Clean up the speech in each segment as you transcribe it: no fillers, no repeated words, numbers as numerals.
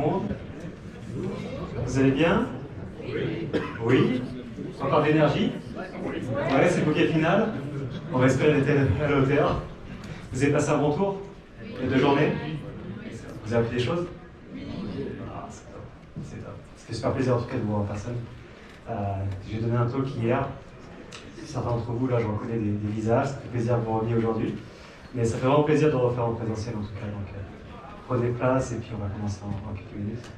monde? Vous allez bien? Oui? Encore d'énergie? Ouais, c'est le bouquet final. On va espérer d'être à la hauteur. Vous avez passé un bon tour? Il y a 2 journées? Vous avez appris des choses? Ah, c'est top. C'est top. C'était super plaisir en tout cas de vous voir en personne. J'ai donné un talk hier. Certains d'entre vous, là, je reconnais des visages. Ça fait plaisir de vous revenir aujourd'hui. Mais ça fait vraiment plaisir de refaire en présentiel en tout cas. Donc, prenez place et puis on va commencer en quelques minutes.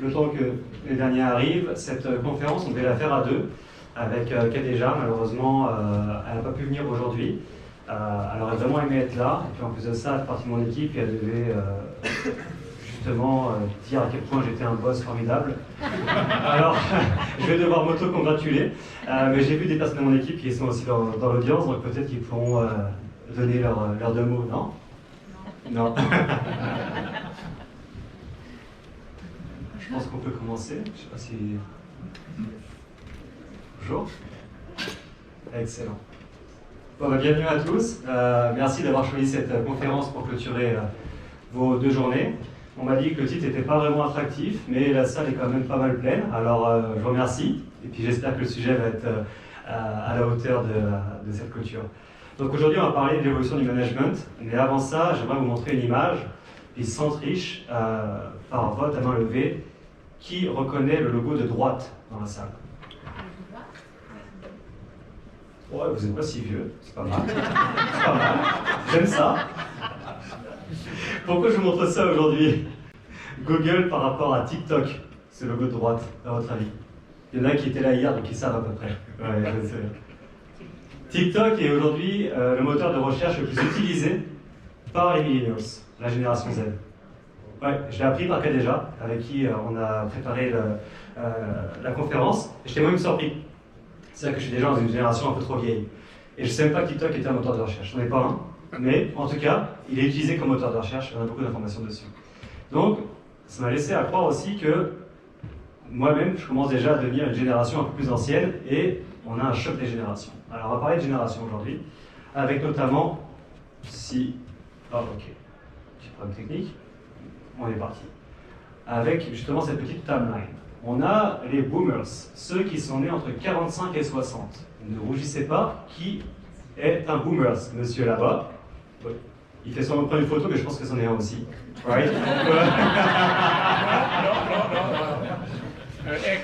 Le temps que les derniers arrivent, cette conférence, on devait la faire à 2 avec Khadija. Malheureusement, elle n'a pas pu venir aujourd'hui. Elle aurait vraiment aimé être là. Et puis en plus de ça, elle fait partie de mon équipe et elle devait justement dire à quel point j'étais un boss formidable. Alors, je vais devoir m'auto-congratuler. Mais j'ai vu des personnes de mon équipe qui sont aussi dans l'audience, donc peut-être qu'ils pourront donner leurs 2 mots, non? Non. Je pense qu'on peut commencer. Je ne sais pas si... Bonjour. Excellent. Bon, bienvenue à tous. Merci d'avoir choisi cette conférence pour clôturer vos 2 journées. On m'a dit que le titre n'était pas vraiment attractif, mais la salle est quand même pas mal pleine. Alors, je vous remercie. Et puis, j'espère que le sujet va être à la hauteur de cette clôture. Donc, aujourd'hui, on va parler de l'évolution du management. Mais avant ça, j'aimerais vous montrer une image. Et sans triche, par vote à main levée, qui reconnaît le logo de droite dans la salle? Ouais, vous n'êtes pas si vieux, c'est pas mal. C'est pas mal. J'aime ça. Pourquoi je vous montre ça aujourd'hui? Google par rapport à TikTok, ce logo de droite, à votre avis? Il y en a qui étaient là hier, donc ils savent à peu près. Ouais, je sais. TikTok est aujourd'hui le moteur de recherche le plus utilisé par les millennials, la génération Z. Ouais, je l'ai appris par Khadija, avec qui on a préparé la conférence. Et j'étais moi-même surpris. C'est-à-dire que je suis déjà dans une génération un peu trop vieille. Et je ne savais pas que TikTok était un moteur de recherche. Je n'en ai pas un. Mais en tout cas, il est utilisé comme moteur de recherche. On a beaucoup d'informations dessus. Donc, ça m'a laissé à croire aussi que moi-même, je commence déjà à devenir une génération un peu plus ancienne. Et on a un choc des générations. Alors, on va parler de génération aujourd'hui. Avec notamment... Oh, ok. Petit problème technique. On est parti. Avec justement cette petite timeline. On a les boomers, ceux qui sont nés entre 45 et 60. Ne rougissez pas, qui est un boomer? Monsieur là-bas. Oui. Il fait sûrement prendre une photo, mais je pense que c'en est un aussi. Right? Non.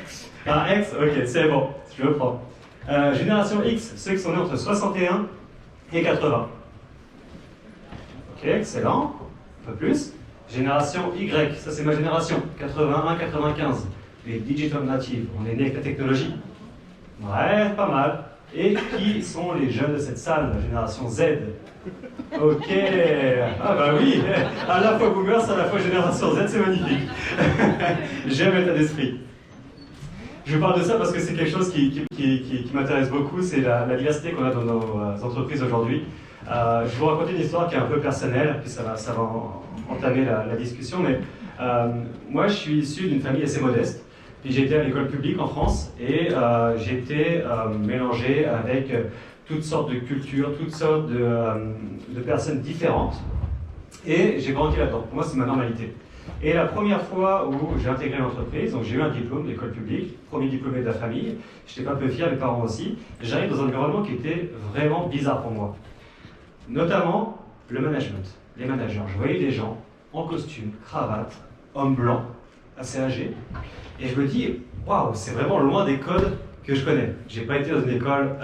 X. Un X? Ok, c'est bon, je le prends. Génération X, ceux qui sont nés entre 61 et 80. Ok, excellent. Un peu plus. Génération Y, ça c'est ma génération, 81-95. Les digital natives, on est né avec la technologie. Ouais, pas mal. Et qui sont les jeunes de cette salle, la génération Z? Ok, ah bah oui, à la fois boomers, à la fois génération Z, c'est magnifique. J'aime l'état d'esprit. Je vous parle de ça parce que c'est quelque chose qui m'intéresse beaucoup, c'est la diversité qu'on a dans nos entreprises aujourd'hui. Je vais vous raconter une histoire qui est un peu personnelle, puis ça va entamer la discussion, mais moi je suis issu d'une famille assez modeste. Puis j'ai été à l'école publique en France et j'ai été mélangé avec toutes sortes de cultures, toutes sortes de personnes différentes. Et j'ai grandi là-dedans. Pour moi, c'est ma normalité. Et la première fois où j'ai intégré l'entreprise, donc j'ai eu un diplôme d'école publique, premier diplômé de la famille, j'étais un peu fier, mes parents aussi. J'arrive dans un environnement qui était vraiment bizarre pour moi. Notamment le management, les managers. Je voyais des gens en costume, cravate, hommes blancs, assez âgés. Et je me dis, waouh, c'est vraiment loin des codes que je connais. J'ai pas été dans une école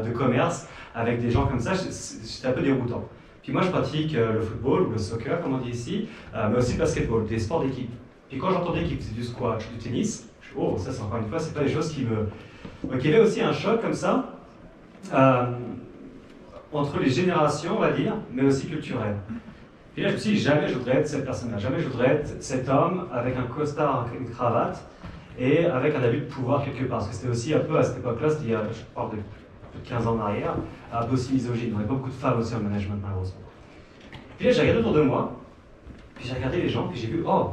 de commerce avec des gens comme ça, c'était un peu déroutant. Puis moi, je pratique le football ou le soccer, comme on dit ici, mais aussi le basketball, des sports d'équipe. Puis quand j'entends d'équipe, c'est du squash, du tennis, je dis, oh, ça, c'est encore une fois, c'est pas des choses qui me... Donc il y avait aussi un choc comme ça, entre les générations, on va dire, mais aussi culturel. Et là, je me suis dit, jamais je voudrais être cette personne-là, jamais je voudrais être cet homme avec un costard, une cravate, et avec un abus de pouvoir quelque part. Parce que c'était aussi un peu à cette époque-là, c'était, je parle de plus de 15 ans en arrière, un peu aussi misogyne. On avait pas beaucoup de femmes aussi en management, malheureusement. Puis là, j'ai regardé autour de moi, puis j'ai regardé les gens, puis j'ai vu, oh,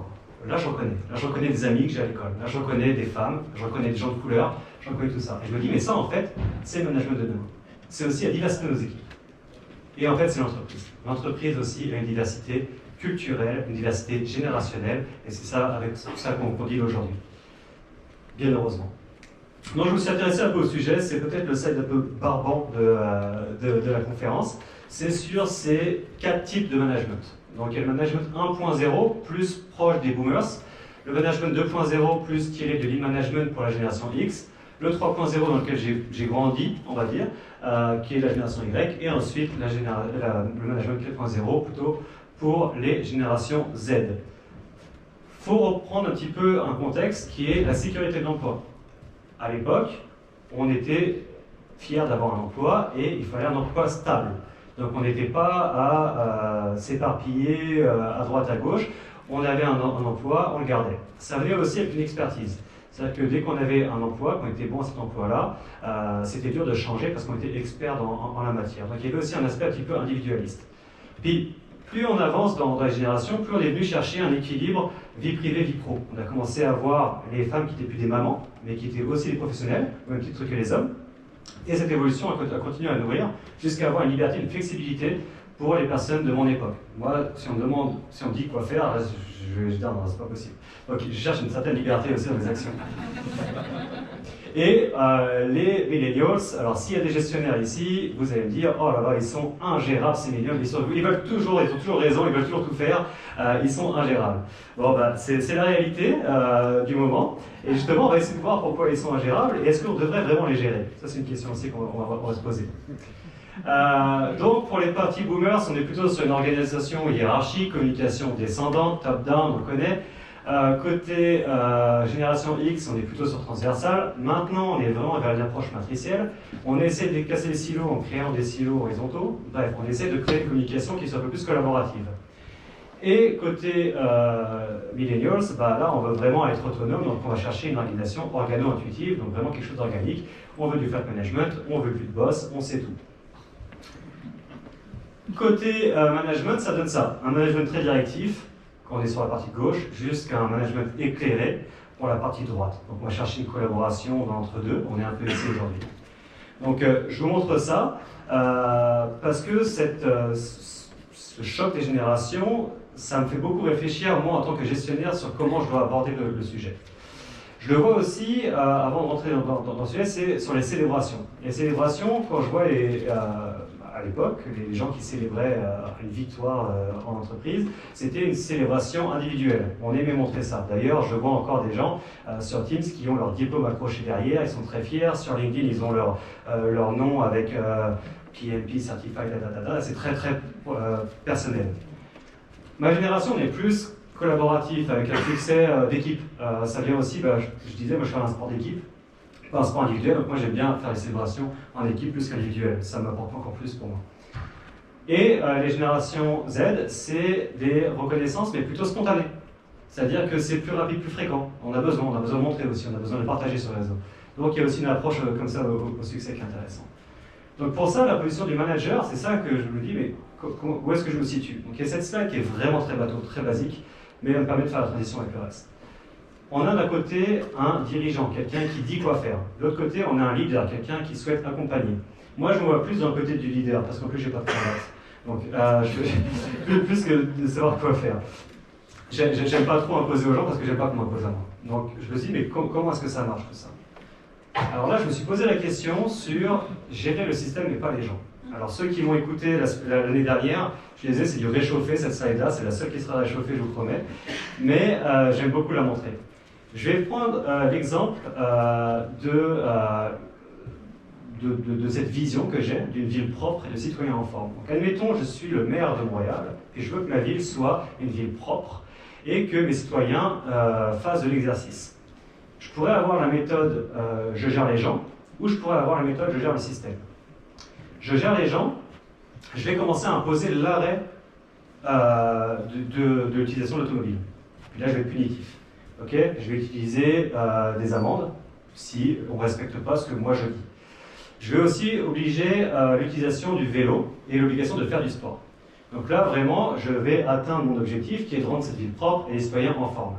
là je reconnais. Là je reconnais des amis que j'ai à l'école. Là je reconnais des femmes, je reconnais des gens de couleur, je reconnais tout ça. Et je me dis, mais ça en fait, c'est le management de demain. C'est aussi la diversité de nos équipes. Et en fait, c'est l'entreprise. L'entreprise aussi a une diversité culturelle, une diversité générationnelle, et c'est ça avec ça qu'on dit aujourd'hui. Bien heureusement. Donc je me suis intéressé un peu au sujet, c'est peut-être le slide un peu barbant de la conférence. C'est sur ces 4 types de management. Donc il y a le management 1.0, plus proche des boomers, le management 2.0, plus tiré de lean management pour la génération X, le 3.0 dans lequel j'ai grandi, on va dire, qui est la génération Y, et ensuite le management 4.0 plutôt pour les générations Z. Il faut reprendre un petit peu un contexte qui est la sécurité de l'emploi. À l'époque, on était fiers d'avoir un emploi et il fallait un emploi stable. Donc on n'était pas à s'éparpiller à droite à gauche, on avait un emploi, on le gardait. Ça venait aussi avec une expertise. C'est-à-dire que dès qu'on avait un emploi, qu'on était bon à cet emploi-là, c'était dur de changer parce qu'on était expert en la matière. Donc il y avait aussi un aspect un petit peu individualiste. Puis, plus on avance dans la génération, plus on est venu chercher un équilibre vie privée, vie pro. On a commencé à voir les femmes qui n'étaient plus des mamans, mais qui étaient aussi des professionnels, au même titre que les hommes. Et cette évolution a continué à nourrir jusqu'à avoir une liberté, une flexibilité pour les personnes de mon époque. Moi, si on me dit quoi faire, je vais dire non, c'est pas possible. Donc je cherche une certaine liberté aussi dans mes actions. Et les millennials, alors s'il y a des gestionnaires ici, vous allez me dire, oh là là, ils sont ingérables ces millennials, ils ont toujours raison, ils veulent toujours tout faire, ils sont ingérables. Bon, ben, c'est la réalité du moment, et justement, on va essayer de voir pourquoi ils sont ingérables, et est-ce qu'on devrait vraiment les gérer? Ça, c'est une question aussi qu'on va se poser. Donc, pour les partis boomers, on est plutôt sur une organisation hiérarchique, communication descendante, top-down, on le connaît. Côté génération X, on est plutôt sur transversal. Maintenant, on est vraiment vers une approche matricielle. On essaie de casser les silos en créant des silos horizontaux. Bref, on essaie de créer une communication qui soit un peu plus collaborative. Et côté millennials, bah là, on veut vraiment être autonome, donc on va chercher une organisation organo-intuitive, donc vraiment quelque chose d'organique. On veut du flat management, on veut plus de boss, on sait tout. Côté management, ça donne ça. Un management très directif, quand on est sur la partie gauche, jusqu'à un management éclairé pour la partie droite. Donc on va chercher une collaboration entre deux, on est un peu ici aujourd'hui. Donc je vous montre ça, parce que ce choc des générations, ça me fait beaucoup réfléchir, moi en tant que gestionnaire, sur comment je dois aborder le sujet. Je le vois aussi, avant de rentrer dans le sujet, c'est sur les célébrations. Les célébrations, quand je vois à l'époque, les gens qui célébraient une victoire en entreprise, c'était une célébration individuelle. On aimait montrer ça. D'ailleurs, je vois encore des gens sur Teams qui ont leur diplôme accroché derrière, ils sont très fiers. Sur LinkedIn, ils ont leur nom avec PMP, Certified, c'est très très personnel. Ma génération, on est plus collaboratif, avec un succès d'équipe. Ça vient aussi, je disais, moi je fais un sport d'équipe, pas un sport individuel, donc moi j'aime bien faire les célébrations en équipe plus qu'individuel, ça m'apporte encore plus pour moi. Et les générations Z, c'est des reconnaissances, mais plutôt spontanées. C'est-à-dire que c'est plus rapide, plus fréquent. On a besoin de montrer aussi, on a besoin de partager sur le réseau. Donc il y a aussi une approche comme ça au succès qui est intéressante. Donc pour ça, la position du manager, c'est ça que je me dis, mais où est-ce que je me situe? Donc il y a cette slide qui est vraiment très bateau, très basique, mais elle me permet de faire la transition avec le reste. On a d'un côté un dirigeant, quelqu'un qui dit quoi faire. De l'autre côté, on a un leader, quelqu'un qui souhaite accompagner. Moi, je me vois plus dans le côté du leader, parce qu'en plus, je n'ai pas de cravate. Donc, plus que de savoir quoi faire. J'aime pas trop imposer aux gens, parce que j'aime pas qu'on m'impose à moi. Donc, je me dis, mais comment est-ce que ça marche, tout ça? Alors là, je me suis posé la question sur gérer le système, mais pas les gens. Alors, ceux qui m'ont écouté l'année dernière, je disais, c'est du réchauffé, cette slide-là, c'est la seule qui sera réchauffée, je vous promets. Mais j'aime beaucoup la montrer. Je vais prendre l'exemple de cette vision que j'ai d'une ville propre et de citoyens en forme. Donc, admettons, je suis le maire de Montréal et je veux que ma ville soit une ville propre et que mes citoyens fassent de l'exercice. Je pourrais avoir la méthode je gère les gens ou je pourrais avoir la méthode je gère le système. Je gère les gens, je vais commencer à imposer l'arrêt de l'utilisation de l'automobile. Puis là, je vais être punitif. Okay, je vais utiliser des amendes si on ne respecte pas ce que moi je dis. Je vais aussi obliger l'utilisation du vélo et l'obligation de faire du sport. Donc là, vraiment, je vais atteindre mon objectif qui est de rendre cette ville propre et les citoyens en forme.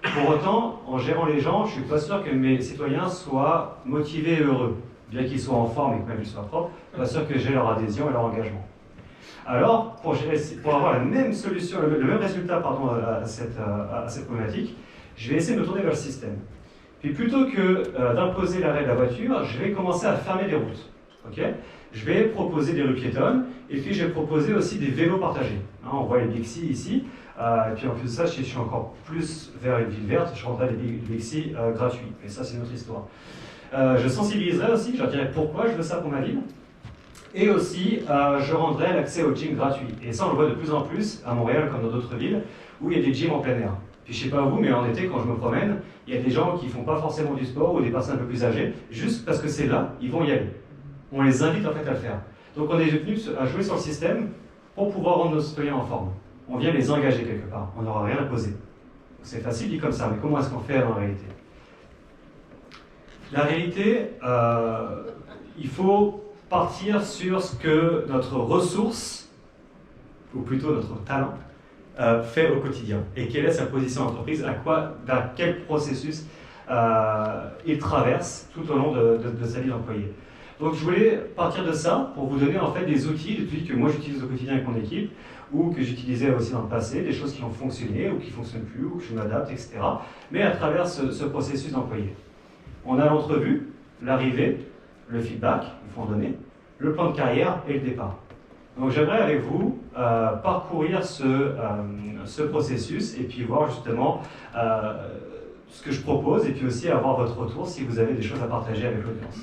Pour autant, en gérant les gens, je ne suis pas sûr que mes citoyens soient motivés et heureux. Bien qu'ils soient en forme et que ma ville soit propre, je ne suis pas sûr que j'ai leur adhésion et leur engagement. Alors, pour avoir la même solution, le même résultat pardon, à cette problématique, je vais essayer de me tourner vers le système. Puis plutôt que d'imposer l'arrêt de la voiture, je vais commencer à fermer des routes. Okay, je vais proposer des rues piétonnes, et puis je vais proposer aussi des vélos partagés. Hein, on voit les Bixi ici, et puis en plus de ça, je suis encore plus vers une ville verte, je rendrai les Bixi gratuits. Mais ça, c'est une autre histoire. Je sensibiliserai aussi, je leur dirai pourquoi je veux ça pour ma ville. Et aussi, je rendrai l'accès au gym gratuit. Et ça, on le voit de plus en plus à Montréal comme dans d'autres villes, où il y a des gyms en plein air. Puis je sais pas vous, mais en été, quand je me promène, il y a des gens qui font pas forcément du sport, ou des personnes un peu plus âgées, juste parce que c'est là, ils vont y aller. On les invite en fait à le faire. Donc on est venu à jouer sur le système pour pouvoir rendre nos citoyens en forme. On vient les engager quelque part, on n'aura rien à poser. C'est facile dit comme ça, mais comment est-ce qu'on fait en réalité? La réalité, il faut partir sur ce que notre ressource, ou plutôt notre talent, fait au quotidien. Et quelle est sa position d'entreprise, vers quel processus il traverse tout au long de sa vie d'employé. Donc je voulais partir de ça pour vous donner en fait des outils depuis que moi j'utilise au quotidien avec mon équipe, ou que j'utilisais aussi dans le passé, des choses qui ont fonctionné ou qui ne fonctionnent plus, ou que je m'adapte, etc. Mais à travers ce processus d'employé. On a l'entrevue, l'arrivée, le feedback, il faut en donner, le plan de carrière et le départ. Donc j'aimerais avec vous parcourir ce processus et puis voir justement ce que je propose et puis aussi avoir votre retour si vous avez des choses à partager avec l'audience.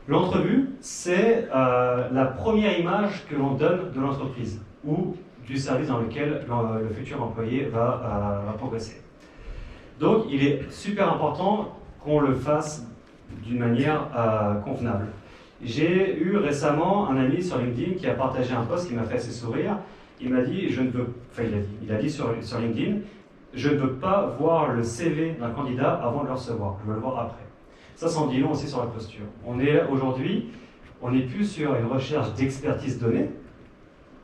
L'entrevue, c'est la première image que l'on donne de l'entreprise ou du service dans lequel le futur employé va progresser. Donc, il est super important qu'on le fasse d'une manière convenable. J'ai eu récemment un ami sur LinkedIn qui a partagé un post qui m'a fait assez sourire. Il m'a dit, il a dit sur LinkedIn, je ne veux pas voir le CV d'un candidat avant de le recevoir, je veux le voir après. Ça s'en dit long aussi sur la posture. On est aujourd'hui, on n'est plus sur une recherche d'expertise donnée.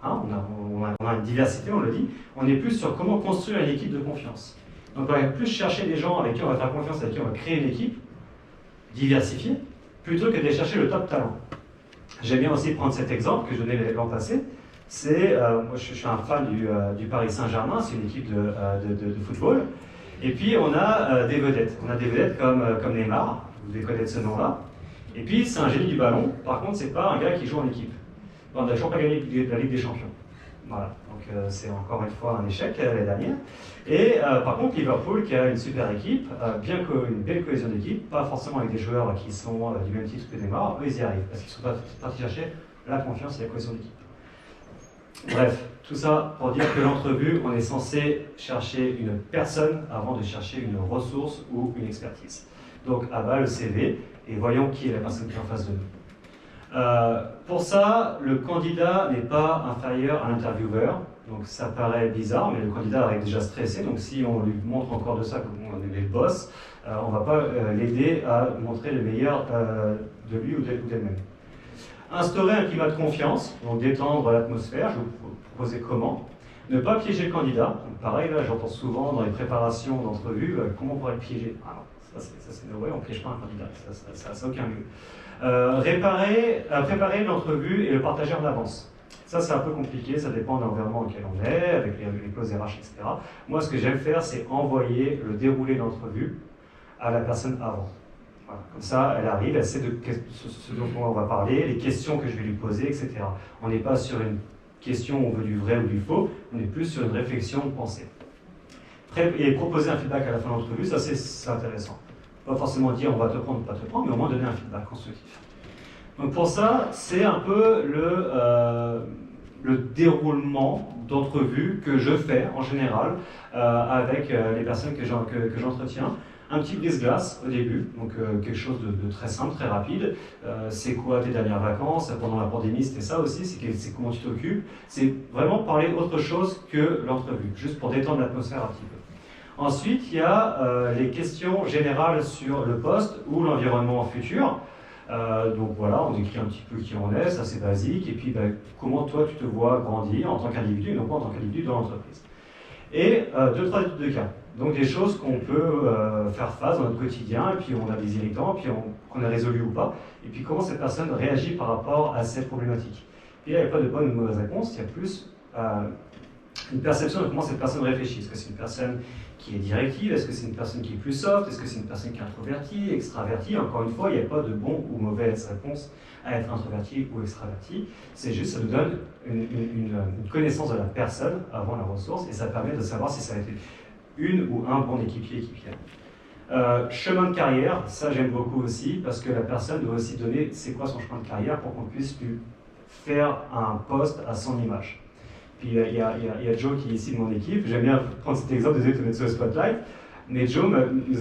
Hein, on a une diversité, on le dit. On est plus sur comment construire une équipe de confiance. Donc on va plus chercher des gens avec qui on va faire confiance, avec qui on va créer une équipe diversifiée, plutôt que d'aller chercher le top talent. J'aime bien aussi prendre cet exemple que je donnais l'an passé. C'est, moi je suis un fan du Paris Saint-Germain, c'est une équipe de football. Et puis on a des vedettes. On a des vedettes comme Neymar, vous devez connaître ce nom-là. Et puis c'est un génie du ballon, par contre c'est pas un gars qui joue en équipe. On n'a toujours pas gagné la Ligue des Champions. Voilà, donc c'est encore une fois un échec l'année dernière. Et par contre Liverpool qui a une super équipe, une belle cohésion d'équipe, pas forcément avec des joueurs qui sont du même titre que Neymar, eux ils y arrivent, parce qu'ils sont partis chercher la confiance et la cohésion d'équipe. Bref, tout ça pour dire que l'entrevue, on est censé chercher une personne avant de chercher une ressource ou une expertise. Donc, à bas le CV et voyons qui est la personne qui est en face de nous. Pour ça, le candidat n'est pas inférieur à l'intervieweur. Donc, ça paraît bizarre, mais le candidat est déjà stressé. Donc, si on lui montre encore de ça, qu'on est le boss, on ne va pas l'aider à montrer le meilleur de lui ou d'elle-même. Instaurer un climat de confiance, donc détendre l'atmosphère, je vais vous proposer comment. Ne pas piéger le candidat, donc pareil, là j'entends souvent dans les préparations d'entrevue, comment on pourrait le piéger? Ah non, ça c'est no way, on ne piège pas un candidat, ça n'a aucun lieu. Préparer l'entrevue et le partager en avance. Ça c'est un peu compliqué, ça dépend de l'environnement auquel on est, avec les clauses RH, etc. Moi ce que j'aime faire, c'est envoyer le déroulé de l'entrevue à la personne avant. Voilà. Comme ça, elle arrive, elle sait de ce dont on va parler, les questions que je vais lui poser, etc. On n'est pas sur une question où on veut du vrai ou du faux, on est plus sur une réflexion de pensée. Et proposer un feedback à la fin de l'entrevue, ça c'est intéressant. Pas forcément dire on va te prendre ou pas te prendre, mais au moins donner un feedback constructif. Donc pour ça, c'est un peu le déroulement d'entrevue que je fais en général avec les personnes que j'entretiens. Un petit brise-glace au début, donc quelque chose de très simple, très rapide. C'est quoi tes dernières vacances? Pendant la pandémie, c'était ça aussi, c'est comment tu t'occupes. C'est vraiment parler autre chose que l'entrevue, juste pour détendre l'atmosphère un petit peu. Ensuite, il y a les questions générales sur le poste ou l'environnement futur. Donc voilà, on décrit un petit peu qui on est, ça c'est basique. Et puis comment toi tu te vois grandir en tant qu'individu et non pas en tant qu'individu dans l'entreprise. Et deux, trois études de cas. Donc des choses qu'on peut faire face dans notre quotidien, et puis on a des irritants, puis qu'on a résolu ou pas, et puis comment cette personne réagit par rapport à cette problématique. Puis là, il n'y a pas de bonne ou de mauvaise réponse, il y a plus une perception de comment cette personne réfléchit. Est-ce que c'est une personne qui est directive? Est-ce que c'est une personne qui est plus soft? Est-ce que c'est une personne qui est introvertie, extravertie? Encore une fois, il n'y a pas de bon ou mauvaise réponse à être introverti ou extraverti. C'est juste, ça nous donne une connaissance de la personne avant la ressource et ça permet de savoir si ça a été une ou un bon équipier. Chemin de carrière, ça j'aime beaucoup aussi parce que la personne doit aussi donner c'est quoi son chemin de carrière pour qu'on puisse lui faire un poste à son image. Puis il y a Joe qui est ici de mon équipe, j'aime bien prendre cet exemple, désolé de te mettre sur le spotlight, mais Joe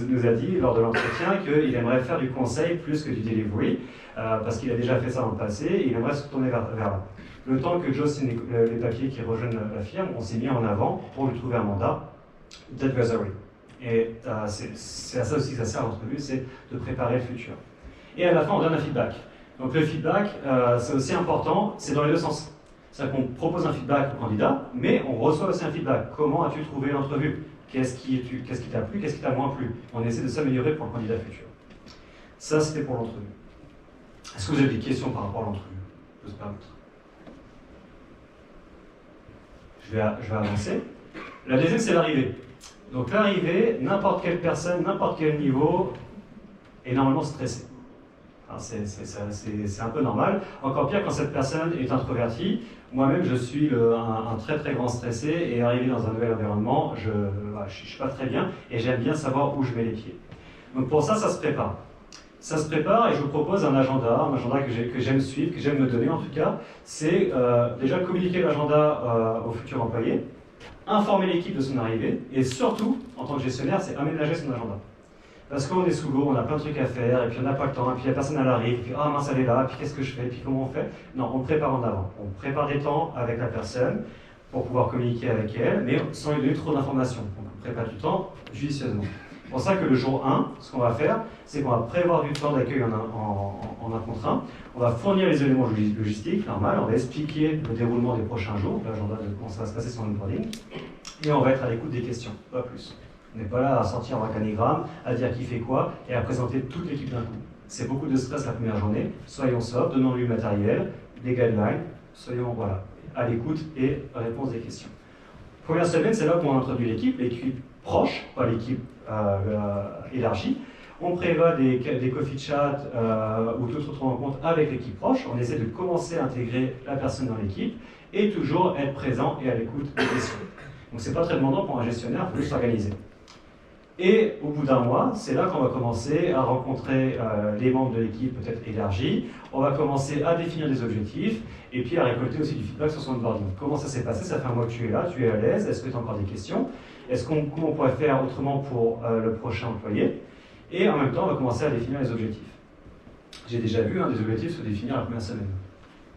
nous a dit lors de l'entretien qu'il aimerait faire du conseil plus que du delivery, parce qu'il a déjà fait ça dans le passé et il aimerait se tourner vers là. Le temps que Joe signe les papiers qui rejoignent la firme, on s'est mis en avant pour lui trouver un mandat d'advisory. Et c'est à ça aussi que ça sert l'entrevue, c'est de préparer le futur. Et à la fin, on donne un feedback. Donc le feedback, c'est aussi important, c'est dans les deux sens. C'est-à-dire qu'on propose un feedback au candidat, mais on reçoit aussi un feedback. Comment as-tu trouvé l'entrevue? Qu'est-ce qui t'a plu? Qu'est-ce qui t'a moins plu? On essaie de s'améliorer pour le candidat futur. Ça, c'était pour l'entrevue. Est-ce que vous avez des questions par rapport à l'entrevue? Je peux se permettre. Je vais avancer. La deuxième, c'est l'arrivée. Donc l'arrivée, n'importe quelle personne, n'importe quel niveau, est normalement stressée. C'est un peu normal. Encore pire quand cette personne est introvertie. Moi-même, je suis un très très grand stressé et arrivé dans un nouvel environnement, je ne suis pas très bien et j'aime bien savoir où je mets les pieds. Donc pour ça, ça se prépare. Ça se prépare et je vous propose un agenda que j'aime suivre, que j'aime me donner en tout cas. C'est déjà communiquer l'agenda aux futurs employés, informer l'équipe de son arrivée et surtout, en tant que gestionnaire, c'est aménager son agenda. Parce qu'on est sous l'eau, on a plein de trucs à faire, et puis on n'a pas le temps, et puis la personne elle arrive, et puis ah mince elle est là, et puis qu'est-ce que je fais, et puis comment on fait? Non, on prépare en avant. On prépare des temps avec la personne pour pouvoir communiquer avec elle, mais sans lui donner trop d'informations. Donc on prépare du temps judicieusement. C'est pour ça que le jour 1, ce qu'on va faire, c'est qu'on va prévoir du temps d'accueil en un contre un. On va fournir les éléments logistiques, normal, on va expliquer le déroulement des prochains jours, l'agenda de comment ça va se passer sur l'onboarding, et on va être à l'écoute des questions, pas plus. On n'est pas là à sortir un organigramme, à dire qui fait quoi et à présenter toute l'équipe d'un coup. C'est beaucoup de stress la première journée. Soyons sobres, donnons-lui le matériel, des guidelines, soyons à l'écoute et réponse des questions. Première semaine, c'est là où on introduit l'équipe proche, pas l'équipe élargie. On prévoit des coffee chats ou toute autre rencontre avec l'équipe proche. On essaie de commencer à intégrer la personne dans l'équipe et toujours être présent et à l'écoute des questions. Donc c'est pas très demandant pour un gestionnaire, il faut juste s'organiser. Et au bout d'un mois, c'est là qu'on va commencer à rencontrer les membres de l'équipe peut-être élargie. On va commencer à définir des objectifs et puis à récolter aussi du feedback sur son onboarding. Comment ça s'est passé? Ça fait un mois que tu es là, tu es à l'aise. Est-ce que tu as encore des questions? Comment on pourrait faire autrement pour le prochain employé? Et en même temps, on va commencer à définir les objectifs. J'ai déjà vu des objectifs se définir la première semaine.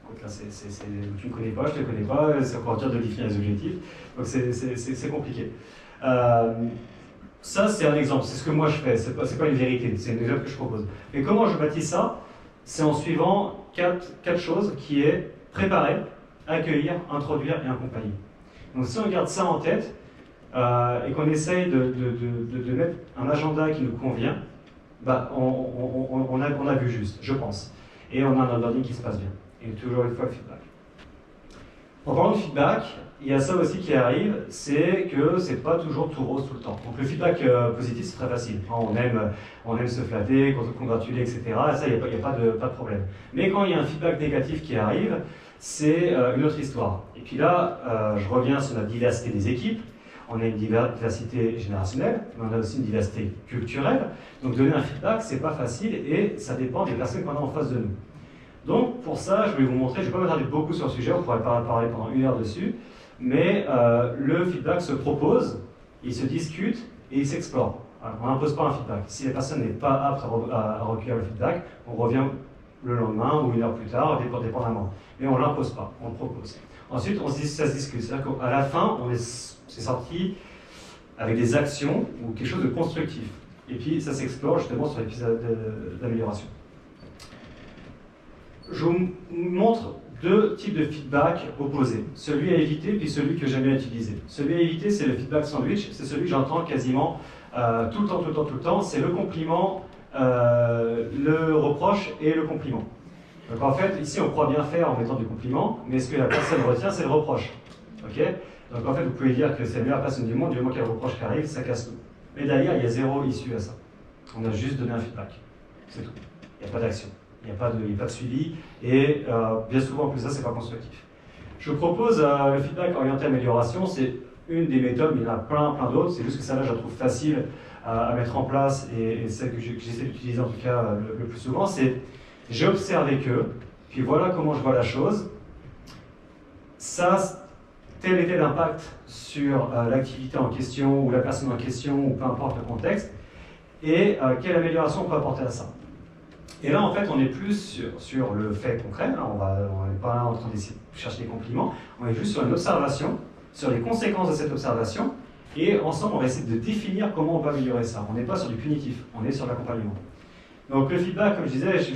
Donc là, tu ne me connais pas, je ne te connais pas, c'est encore dur de définir les objectifs. Donc c'est compliqué. Ça, c'est un exemple, c'est ce que moi je fais, c'est pas une vérité, c'est un exemple que je propose. Mais comment je bâtis ça? C'est en suivant quatre choses qui est préparer, accueillir, introduire et accompagner. Donc si on garde ça en tête et qu'on essaye de mettre un agenda qui nous convient, on a vu juste, je pense. Et on a un onboarding qui se passe bien. Et toujours une fois le feedback. En parlant de feedback, il y a ça aussi qui arrive, c'est que c'est pas toujours tout rose tout le temps. Donc le feedback positif, c'est très facile. On aime se flatter, congratuler, etc. Et ça, il n'y a pas de problème. Mais quand il y a un feedback négatif qui arrive, c'est une autre histoire. Et puis là, je reviens sur la diversité des équipes. On a une diversité générationnelle, mais on a aussi une diversité culturelle. Donc donner un feedback, c'est pas facile et ça dépend des personnes qu'on a en face de nous. Donc pour ça, je vais vous montrer, je ne vais pas m'attarder beaucoup sur le sujet, on pourrait parler pendant 1 heure dessus, mais le feedback se propose, il se discute et il s'explore. On n'impose pas un feedback. Si la personne n'est pas apte à recueillir le feedback, on revient le lendemain ou 1 heure plus tard, dépendamment. Mais on ne l'impose pas, on le propose. Ensuite, ça se discute. C'est-à-dire qu'à la fin, c'est sorti avec des actions ou quelque chose de constructif. Et puis ça s'explore justement sur l'épisode d'amélioration. Je vous montre 2 types de feedback opposés. Celui à éviter, puis celui que j'aime bien utiliser. Celui à éviter, c'est le feedback sandwich. C'est celui que j'entends quasiment tout le temps. C'est le compliment, le reproche et le compliment. Donc en fait, ici, on croit bien faire en mettant du compliment, mais ce que la personne retient, c'est le reproche. Ok? Donc en fait, vous pouvez dire que c'est la meilleure personne du monde, du moment qu'il y a le reproche qui arrive, ça casse tout. Mais derrière, il y a zéro issue à ça. On a juste donné un feedback. C'est tout. Il n'y a pas d'action. Il n'y a pas de suivi. Et bien souvent, en plus ça, c'est pas constructif. Je propose le feedback orienté amélioration. C'est une des méthodes, mais il y en a plein d'autres. C'est juste que celle-là, je la trouve facile à mettre en place et celle que j'essaie d'utiliser en tout cas le plus souvent, c'est j'observe avec eux, puis voilà comment je vois la chose. Ça, tel était l'impact sur l'activité en question ou la personne en question ou peu importe le contexte, et quelle amélioration on peut apporter à ça. Et là, en fait, on est plus sur le fait concret. Hein, on n'est pas là en train d'essayer de chercher des compliments. On est juste sur une observation, sur les conséquences de cette observation. Et ensemble, on va essayer de définir comment on peut améliorer ça. On n'est pas sur du punitif, on est sur l'accompagnement. Donc le feedback, comme je disais,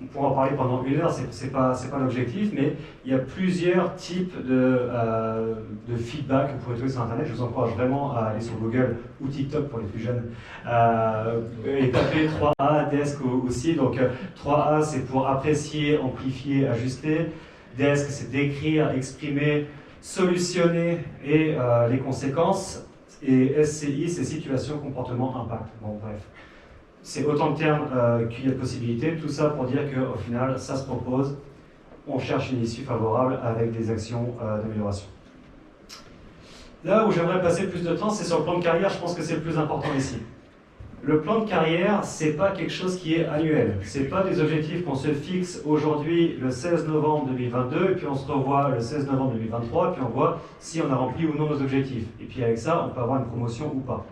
on pourra en parler pendant 1 heure, c'est pas l'objectif, mais il y a plusieurs types de feedback que vous pouvez trouver sur Internet. Je vous encourage vraiment à aller sur Google ou TikTok pour les plus jeunes et taper 3A, DESC aussi. Donc 3A, c'est pour apprécier, amplifier, ajuster. DESC, c'est décrire, exprimer, solutionner et les conséquences. Et SCI, c'est situation, comportement, impact. Bon, bref. C'est autant de termes qu'il y a de possibilités. Tout ça pour dire qu'au final, ça se propose. On cherche une issue favorable avec des actions d'amélioration. Là où j'aimerais passer plus de temps, c'est sur le plan de carrière. Je pense que c'est le plus important ici. Le plan de carrière, c'est pas quelque chose qui est annuel. C'est pas des objectifs qu'on se fixe aujourd'hui le 16 novembre 2022 et puis on se revoit le 16 novembre 2023 et puis on voit si on a rempli ou non nos objectifs. Et puis avec ça, on peut avoir une promotion ou pas.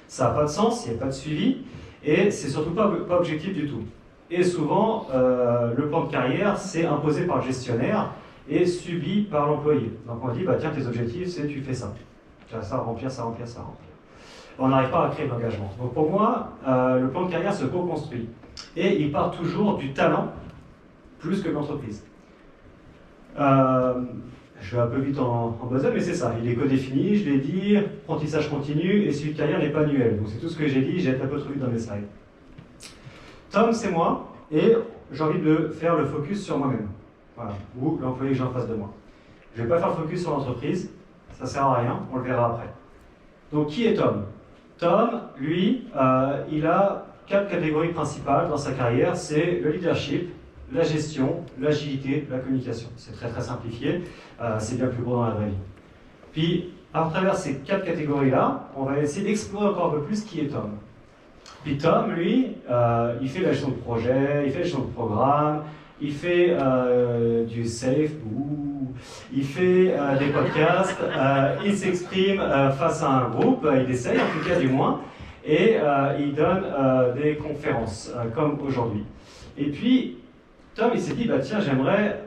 Ça n'a pas de sens, il n'y a pas de suivi et c'est surtout pas objectif du tout. Et souvent, le plan de carrière, c'est imposé par le gestionnaire et subi par l'employé. Donc on dit, bah tiens, tes objectifs, c'est tu fais ça. Tu as ça à remplir, ça à remplir, ça à remplir. On n'arrive pas à créer de l'engagement. Donc pour moi, le plan de carrière se co-construit. Et il part toujours du talent plus que de l'entreprise. Je vais un peu vite en besogne, mais c'est ça. Il est codéfini, je l'ai dit, apprentissage continu et suivi de carrière n'est pas annuel. Donc c'est tout ce que j'ai dit, j'ai été un peu trop vite dans mes slides. Tom, c'est moi, et j'ai envie de faire le focus sur moi-même. Voilà, ou l'employé que j'ai en face de moi. Je ne vais pas faire le focus sur l'entreprise, ça ne sert à rien, on le verra après. Donc qui est Tom ? Tom, lui, il a 4 catégories principales dans sa carrière, c'est le leadership, la gestion, l'agilité, la communication. C'est très très simplifié, c'est bien plus gros dans la vraie vie. Puis, à travers ces 4 catégories-là, on va essayer d'explorer encore un peu plus qui est Tom. Puis Tom, lui, il fait la gestion de projet, il fait la gestion de programme, il fait du safe, il fait des podcasts, il s'exprime face à un groupe, il essaye en tout cas du moins, et il donne des conférences comme aujourd'hui. Et puis, Tom, il s'est dit, bah, tiens, j'aimerais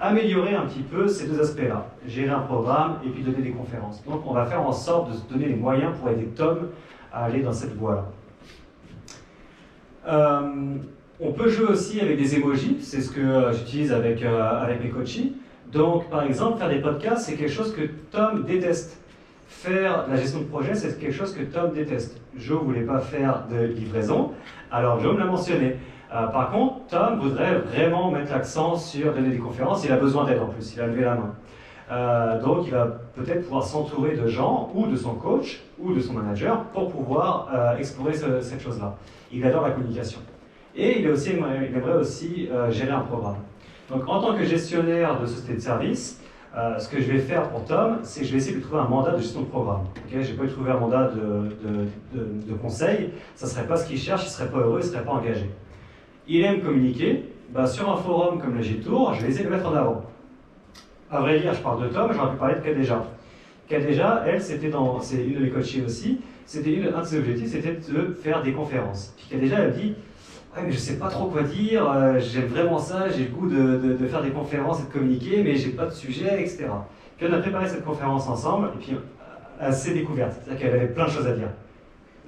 améliorer un petit peu ces 2 aspects-là, gérer un programme et puis donner des conférences. Donc on va faire en sorte de se donner les moyens pour aider Tom à aller dans cette voie-là. On peut jouer aussi avec des emojis, c'est ce que j'utilise avec mes coachés. Donc, par exemple, faire des podcasts, c'est quelque chose que Tom déteste. Faire de la gestion de projet, c'est quelque chose que Tom déteste. Joe ne voulait pas faire de livraison, alors Joe me l'a mentionné. Par contre, Tom voudrait vraiment mettre l'accent sur donner des conférences, il a besoin d'aide en plus, il a levé la main. Donc, il va peut-être pouvoir s'entourer de gens, ou de son coach, ou de son manager, pour pouvoir explorer cette chose-là. Il adore la communication. Et il aimerait aussi gérer un programme. Donc en tant que gestionnaire de société de service, ce que je vais faire pour Tom, c'est que je vais essayer de trouver un mandat de gestion de programme. Okay, je n'ai pas trouvé un mandat de conseil, ça ne serait pas ce qu'il cherche, il ne serait pas heureux, il ne serait pas engagé. Il aime communiquer, sur un forum comme le G-Tour, je vais essayer de le mettre en avant. À vrai dire, je parle de Tom, j'aurais pu parler de Khadija. Khadija, elle, c'est une de mes coachées aussi, un de ses objectifs, c'était de faire des conférences. Puis Khadija, elle dit, ouais, mais je ne sais pas trop quoi dire, j'aime vraiment ça, j'ai le goût de faire des conférences et de communiquer, mais j'ai pas de sujet, etc. Puis on a préparé cette conférence ensemble, et puis elle s'est découverte, c'est-à-dire qu'elle avait plein de choses à dire.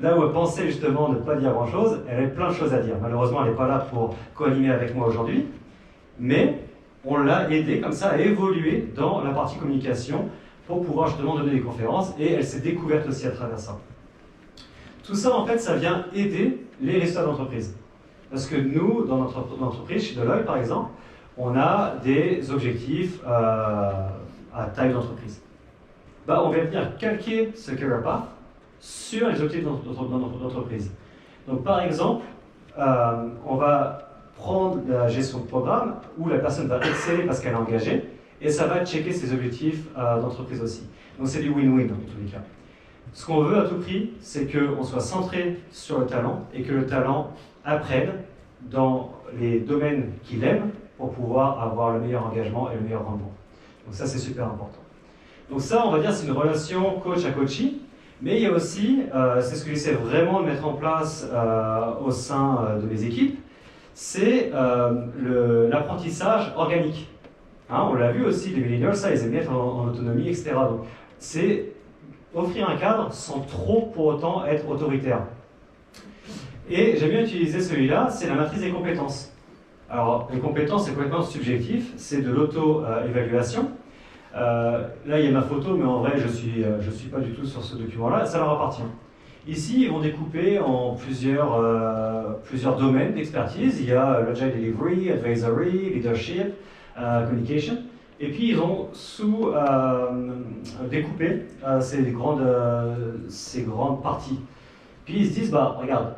Là où elle pensait justement ne pas dire grand-chose, elle avait plein de choses à dire. Malheureusement, elle n'est pas là pour co-animer avec moi aujourd'hui, mais on l'a aidée comme ça à évoluer dans la partie communication pour pouvoir justement donner des conférences, et elle s'est découverte aussi à travers ça. Tout ça, en fait, ça vient aider les résultats d'entreprise. Parce que nous, dans notre entreprise, chez Deloitte par exemple, on a des objectifs à taille d'entreprise. On va venir calquer ce career path sur les objectifs de notre entreprise. Donc par exemple, on va prendre la gestion de programme où la personne va exceller parce qu'elle est engagée et ça va checker ses objectifs d'entreprise aussi. Donc c'est du win-win dans tous les cas. Ce qu'on veut à tout prix, c'est qu'on soit centré sur le talent et que le talent apprenne dans les domaines qu'il aime pour pouvoir avoir le meilleur engagement et le meilleur rendement. Donc ça, c'est super important. Donc ça, on va dire, c'est une relation coach à coachee, mais il y a aussi, c'est ce que j'essaie vraiment de mettre en place au sein de mes équipes, c'est l'apprentissage organique. Hein, on l'a vu aussi, les millennials, ça, ils aiment bien être en autonomie, etc. Donc c'est offrir un cadre sans trop pour autant être autoritaire. Et j'aime bien utiliser celui-là, c'est la matrice des compétences. Alors, les compétences, c'est complètement subjectif, c'est de l'auto-évaluation. Là, il y a ma photo, mais en vrai, je suis pas du tout sur ce document-là, ça leur appartient. Ici, ils vont découper en plusieurs domaines d'expertise. Il y a l'agile delivery, advisory, leadership, communication. Et puis, ils ont découpé ces grandes parties. Puis, ils se disent, regarde,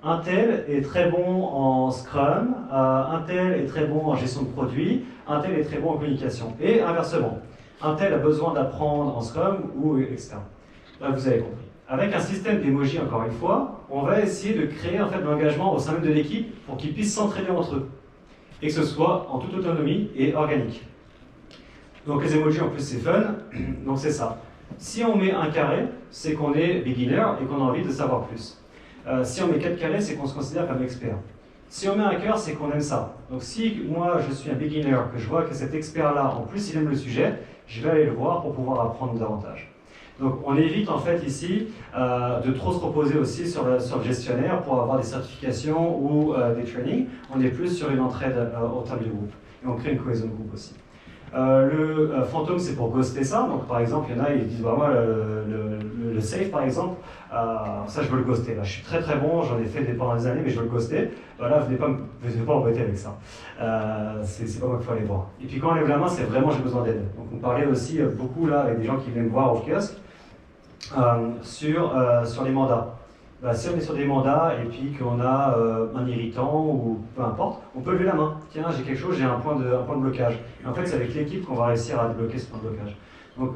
un tel est très bon en Scrum, un tel est très bon en gestion de produits, un tel est très bon en communication. Et inversement, un tel a besoin d'apprendre en Scrum ou etc. Là, vous avez compris. Avec un système d'emoji, encore une fois, on va essayer de créer en fait de l'engagement au sein même de l'équipe pour qu'ils puissent s'entraider entre eux. Et que ce soit en toute autonomie et organique. Donc les emojis en plus c'est fun, donc c'est ça. Si on met un carré, c'est qu'on est beginner et qu'on a envie de savoir plus. Si on met 4 carrés, c'est qu'on se considère comme expert. Si on met un cœur, c'est qu'on aime ça. Donc si moi je suis un beginner, que je vois que cet expert-là, en plus il aime le sujet, je vais aller le voir pour pouvoir apprendre davantage. Donc on évite en fait ici de trop se reposer aussi sur le gestionnaire pour avoir des certifications ou des trainings. On est plus sur une entraide au terme du groupe. Et on crée une cohésion de groupe aussi. Le fantôme, c'est pour ghoster ça. Donc, par exemple, il y en a, ils disent moi, le safe, par exemple, ça, je veux le ghoster. Là, je suis très très bon, j'en ai fait pendant des années, mais je veux le ghoster. Là, venez pas embêter avec ça. C'est pas moi qu'il faut aller voir. Et puis, quand on lève la main, c'est vraiment j'ai besoin d'aide. Donc, on parlait aussi beaucoup là avec des gens qui viennent me voir au kiosque sur les mandats. Si on est sur des mandats et puis qu'on a un irritant ou peu importe, on peut lever la main. Tiens, j'ai quelque chose, j'ai un point de blocage. Et en fait, c'est avec l'équipe qu'on va réussir à débloquer ce point de blocage. Donc,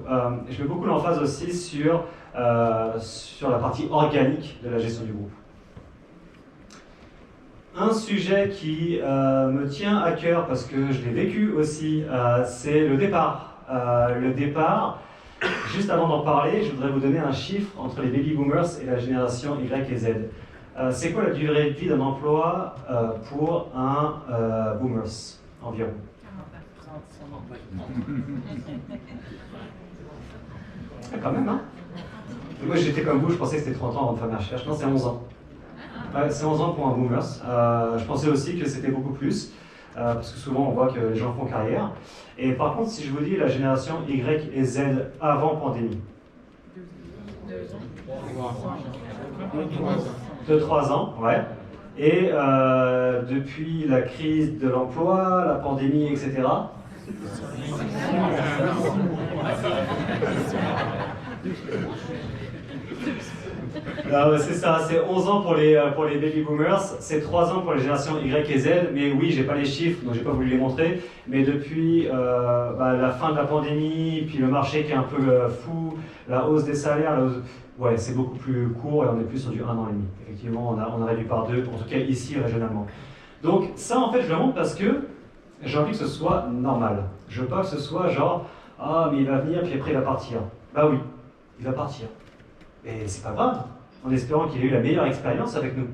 je mets beaucoup l'emphase aussi sur la partie organique de la gestion du groupe. Un sujet qui me tient à cœur parce que je l'ai vécu aussi, c'est le départ. Le départ. Juste avant d'en parler, je voudrais vous donner un chiffre entre les baby boomers et la génération Y et Z. C'est quoi la durée de vie d'un emploi pour un boomers environ? Quand même, hein? Moi j'étais comme vous, je pensais que c'était 30 ans avant de faire ma recherche. Non, c'est 11 ans. C'est 11 ans pour un boomers. Je pensais aussi que c'était beaucoup plus, parce que souvent on voit que les gens font carrière. Et par contre, si je vous dis la génération Y et Z avant pandémie, 2-3 ans, ouais. Et depuis la crise de l'emploi, la pandémie, etc. C'est ça, c'est 11 ans pour les baby boomers, c'est 3 ans pour les générations Y et Z, mais oui, j'ai pas les chiffres, donc j'ai pas voulu les montrer, mais depuis la fin de la pandémie, puis le marché qui est un peu fou, la hausse des salaires, ouais, c'est beaucoup plus court et on est plus sur du 1 an et demi. Effectivement, on a réduit par 2, en tout cas ici régionalement. Donc ça, en fait, je le montre parce que j'ai envie que ce soit normal. Je veux pas que ce soit genre, ah, mais il va venir, puis après il va partir. Bah oui, il va partir. Et c'est pas grave, en espérant qu'il ait eu la meilleure expérience avec nous.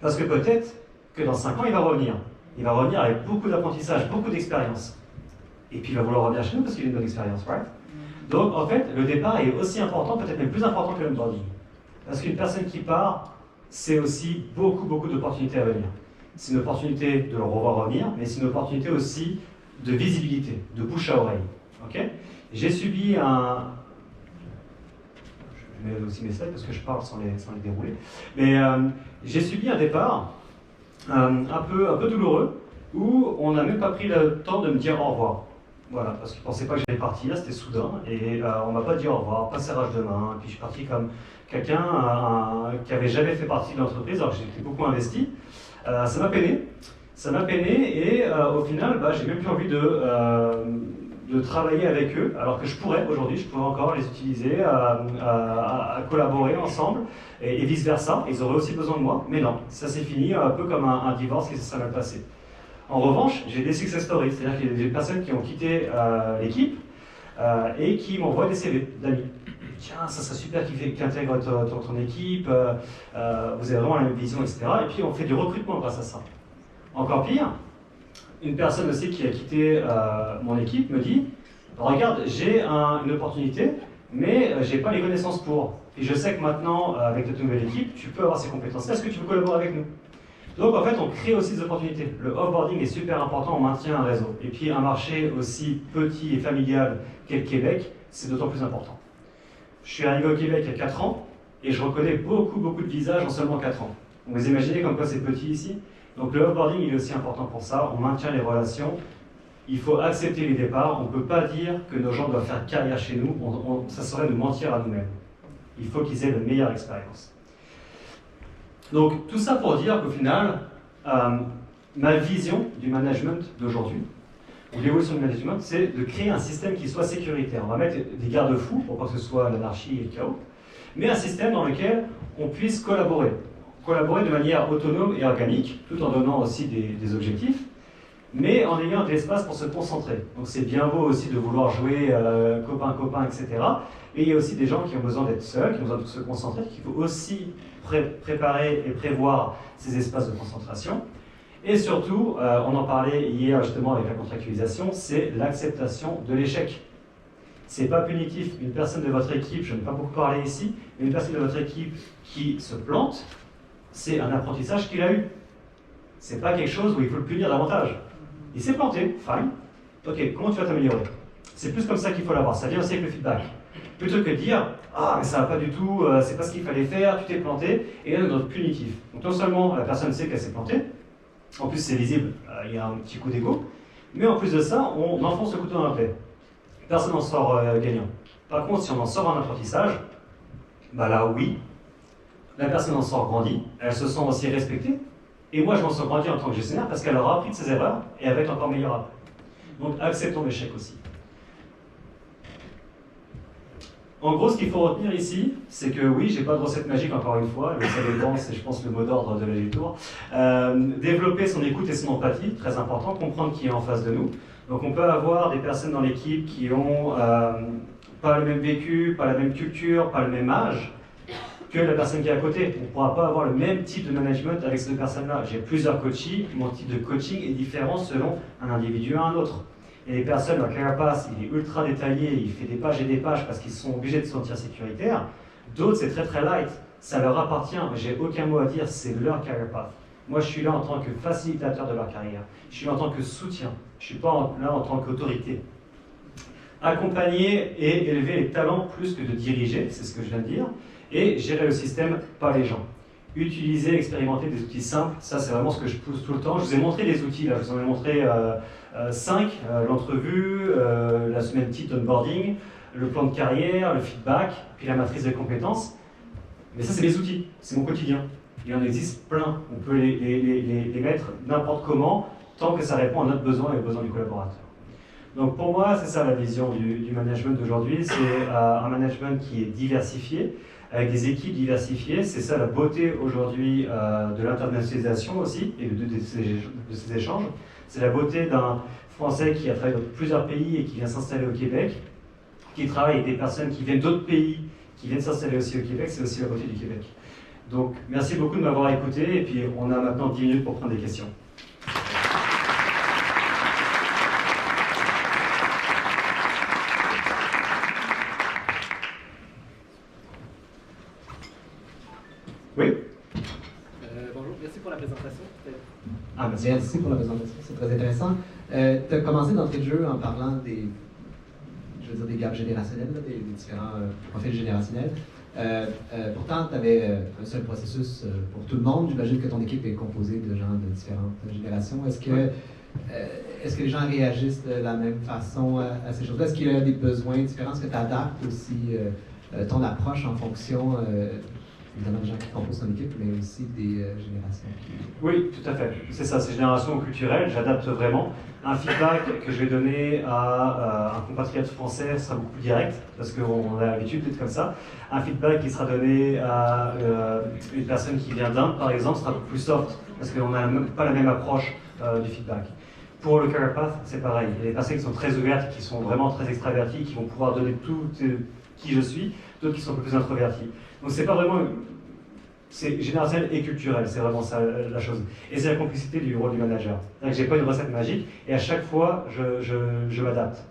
Parce que peut-être que dans 5 ans, il va revenir. Il va revenir avec beaucoup d'apprentissage, beaucoup d'expérience. Et puis il va vouloir revenir chez nous parce qu'il a une bonne expérience, right? Donc en fait, le départ est aussi important, peut-être même plus important que l'onboarding. Parce qu'une personne qui part, c'est aussi beaucoup d'opportunités à venir. C'est une opportunité de le revoir revenir, mais c'est une opportunité aussi de visibilité, de bouche à oreille. Okay? J'ai subi je mets aussi mes slides parce que je parle sans les dérouler. Mais j'ai subi un départ un peu douloureux, où on n'a même pas pris le temps de me dire au revoir. Voilà, parce qu'ils ne pensaient pas que j'allais partir, c'était soudain, et on ne m'a pas dit au revoir, pas serrage de main, puis je suis parti comme quelqu'un qui n'avait jamais fait partie de l'entreprise, alors que j'étais beaucoup investi. Ça m'a peiné, et au final, j'ai même plus envie de travailler avec eux, alors que je pourrais aujourd'hui, je pourrais encore les utiliser, à collaborer ensemble, et vice-versa, ils auraient aussi besoin de moi, mais non, ça s'est fini un peu comme un divorce qui s'est mal passé. En revanche, j'ai des success stories, c'est-à-dire qu'il y a des personnes qui ont quitté l'équipe et qui m'envoient des CV d'amis. Tiens, ça serait super qu'il intègre ton équipe, vous avez vraiment la même vision, etc. Et puis on fait du recrutement grâce à ça. Encore pire, une personne aussi qui a quitté mon équipe me dit « Regarde, j'ai une opportunité, mais j'ai pas les connaissances pour. Et je sais que maintenant, avec cette nouvelle équipe, tu peux avoir ces compétences. Est-ce que tu veux collaborer avec nous ?» Donc en fait, on crée aussi des opportunités. Le offboarding est super important, on maintient un réseau. Et puis un marché aussi petit et familial qu'est le Québec, c'est d'autant plus important. Je suis arrivé au Québec il y a 4 ans, et je reconnais beaucoup de visages en seulement 4 ans. Donc vous imaginez comme quoi c'est petit ici. Donc le offboarding il est aussi important pour ça, on maintient les relations. Il faut accepter les départs, on ne peut pas dire que nos gens doivent faire carrière chez nous, ça serait de mentir à nous-mêmes. Il faut qu'ils aient la meilleure expérience. Donc tout ça pour dire qu'au final, ma vision du management d'aujourd'hui, ou l'évolution du management, c'est de créer un système qui soit sécuritaire. On va mettre des garde-fous pour pas que ce soit l'anarchie et le chaos, mais un système dans lequel on puisse collaborer de manière autonome et organique, tout en donnant aussi des objectifs, mais en ayant de l'espace pour se concentrer. Donc c'est bien beau aussi de vouloir jouer copain, etc. Et il y a aussi des gens qui ont besoin d'être seuls, qui ont besoin de se concentrer, qu'il faut aussi préparer et prévoir ces espaces de concentration. Et surtout, on en parlait hier justement avec la contractualisation, c'est l'acceptation de l'échec. C'est pas punitif. Une personne de votre équipe, je n'ai pas beaucoup parlé ici, mais une personne de votre équipe qui se plante, c'est un apprentissage qu'il a eu. C'est pas quelque chose où il faut le punir davantage. Il s'est planté, fine. Ok, comment tu vas t'améliorer? C'est plus comme ça qu'il faut l'avoir. Ça vient aussi avec le feedback. Plutôt que de dire ah mais ça va pas du tout, c'est pas ce qu'il fallait faire, tu t'es planté, et là notre punitif. Donc non seulement la personne sait qu'elle s'est plantée, en plus c'est visible, il y a un petit coup d'ego, mais en plus de ça, on enfonce le couteau dans la plaie. Personne n'en sort gagnant. Par contre, si on en sort un apprentissage, là oui, la personne en sort grandie, elle se sent aussi respectée, et moi je m'en sors grandi en tant que gestionnaire parce qu'elle aura appris de ses erreurs et elle va être encore meilleure après. Donc acceptons l'échec aussi. En gros, ce qu'il faut retenir ici, c'est que oui, j'ai pas de recette magique encore une fois, mais ça dépend, c'est je pense le mot d'ordre de l'Agitour. Développer son écoute et son empathie, très important, comprendre qui est en face de nous. Donc on peut avoir des personnes dans l'équipe qui ont pas le même vécu, pas la même culture, pas le même âge que la personne qui est à côté. On ne pourra pas avoir le même type de management avec ces deux personnes-là. J'ai plusieurs coachings, mon type de coaching est différent selon un individu à un autre. Et les personnes, leur career path, il est ultra détaillé, il fait des pages et des pages parce qu'ils sont obligés de se sentir sécuritaires. D'autres, c'est très light, ça leur appartient, j'ai aucun mot à dire, c'est leur career path. Moi, je suis là en tant que facilitateur de leur carrière, je suis là en tant que soutien, je ne suis pas là en tant qu'autorité. Accompagner et élever les talents plus que de diriger, c'est ce que je viens de dire, et gérer le système, pas les gens. Utiliser, expérimenter des outils simples, ça c'est vraiment ce que je pousse tout le temps. Je vous ai montré des outils, là, je vous en ai montré 5, l'entrevue, la semaine type d'onboarding, le plan de carrière, le feedback, puis la matrice des compétences. Mais ça c'est mes outils, c'est mon quotidien. Il en existe plein, on peut les mettre n'importe comment, tant que ça répond à notre besoin et aux besoins du collaborateur. Donc pour moi, c'est ça la vision du management d'aujourd'hui, c'est un management qui est diversifié, avec des équipes diversifiées, c'est ça la beauté aujourd'hui de l'internationalisation aussi, et de ces échanges. C'est la beauté d'un Français qui a travaillé dans plusieurs pays et qui vient s'installer au Québec, qui travaille avec des personnes qui viennent d'autres pays, qui viennent s'installer aussi au Québec, c'est aussi la beauté du Québec. Donc merci beaucoup de m'avoir écouté, et puis on a maintenant 10 minutes pour prendre des questions. Oui. Bonjour, merci pour la présentation. Merci pour la présentation, c'est très intéressant. Tu as commencé d'entrée de jeu en parlant des gaps générationnels, des différents profils générationnels. Pourtant, tu avais un seul processus pour tout le monde. J'imagine que ton équipe est composée de gens de différentes générations. Est-ce que les gens réagissent de la même façon à ces choses-là? Est-ce qu'il y a des besoins différents? Est-ce que tu adaptes aussi ton approche en fonction, évidemment, des gens qui composent ton équipe, mais aussi des générations? Oui, tout à fait. C'est ça, c'est génération culturelle. J'adapte vraiment. Un feedback que je vais donner à un compatriote français sera beaucoup plus direct, parce qu'on a l'habitude d'être comme ça. Un feedback qui sera donné à une personne qui vient d'Inde, par exemple, sera beaucoup plus soft, parce qu'on n'a pas la même approche du feedback. Pour le career path, c'est pareil. Il y a des personnes qui sont très ouvertes, qui sont vraiment très extraverties, qui vont pouvoir donner tout qui je suis, d'autres qui sont un peu plus introvertis. Donc c'est pas vraiment... C'est générationnel et culturel, c'est vraiment ça la chose. Et c'est la complexité du rôle du manager. C'est-à-dire que j'ai pas une recette magique, et à chaque fois, je m'adapte.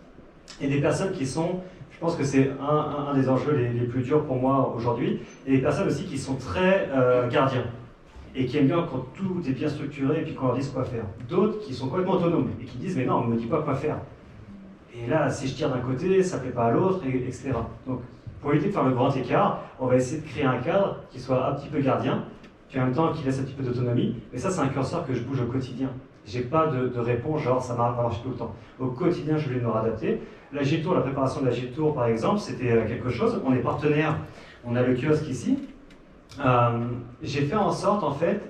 Et des personnes qui sont... Je pense que c'est un des enjeux les plus durs pour moi aujourd'hui, et des personnes aussi qui sont très gardiens. Et qui aiment bien quand tout est bien structuré et puis qu'on leur dise quoi faire. D'autres qui sont complètement autonomes et qui disent mais non, on ne me dit pas quoi faire. Et là, si je tire d'un côté, ça ne plaît pas à l'autre, etc. Donc, pour éviter de faire le grand écart, on va essayer de créer un cadre qui soit un petit peu gardien, puis en même temps qui laisse un petit peu d'autonomie. Mais ça, c'est un curseur que je bouge au quotidien. Je n'ai pas de réponse genre ça marche tout le temps. Au quotidien, je vais me adapter. L'Agile Tour, la préparation de l'Agile Tour, par exemple, c'était quelque chose. On est partenaire, on a le kiosque ici. J'ai fait en sorte, en fait,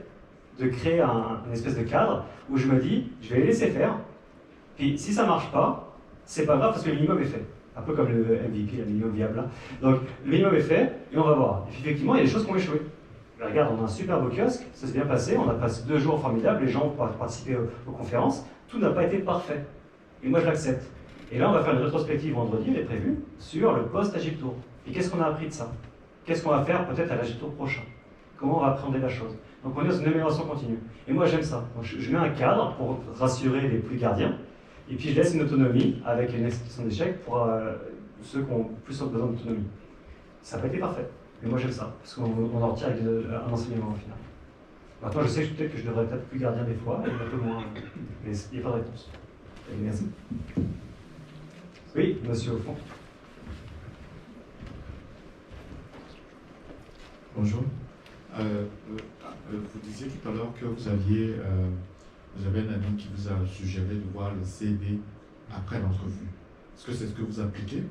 de créer une espèce de cadre où je me dis, je vais les laisser faire, puis si ça marche pas, c'est pas grave parce que le minimum est fait. Un peu comme le MVP, le minimum viable. Là. Donc, le minimum est fait, et on va voir. Et puis, effectivement, il y a des choses qui ont échoué. Mais regarde, on a un super beau kiosque, ça s'est bien passé, on a passé 2 jours formidables, les gens ont participé aux conférences, tout n'a pas été parfait. Et moi, je l'accepte. Et là, on va faire une rétrospective vendredi, elle est prévue, sur le post-Agile Tour. Et qu'est-ce qu'on a appris de ça? Qu'est-ce qu'on va faire peut-être à l'Agile Tour prochain? Comment on va appréhender la chose? Donc on est dans une amélioration continue. Et moi j'aime ça. Donc, je mets un cadre pour rassurer les plus gardiens, et puis je laisse une autonomie avec une explication d'échec pour ceux qui ont plus besoin d'autonomie. Ça n'a pas été parfait, mais moi j'aime ça, parce qu'on en retire avec un enseignement au final. Maintenant je sais que peut-être que je devrais être plus gardien des fois, et un peu moins, mais il n'y a pas de réponse. Et merci. Oui, monsieur au fond. Bonjour. Vous disiez tout à l'heure que vous avez un ami qui vous a suggéré de voir le CV après l'entrevue. Est-ce que c'est ce que vous appliquez?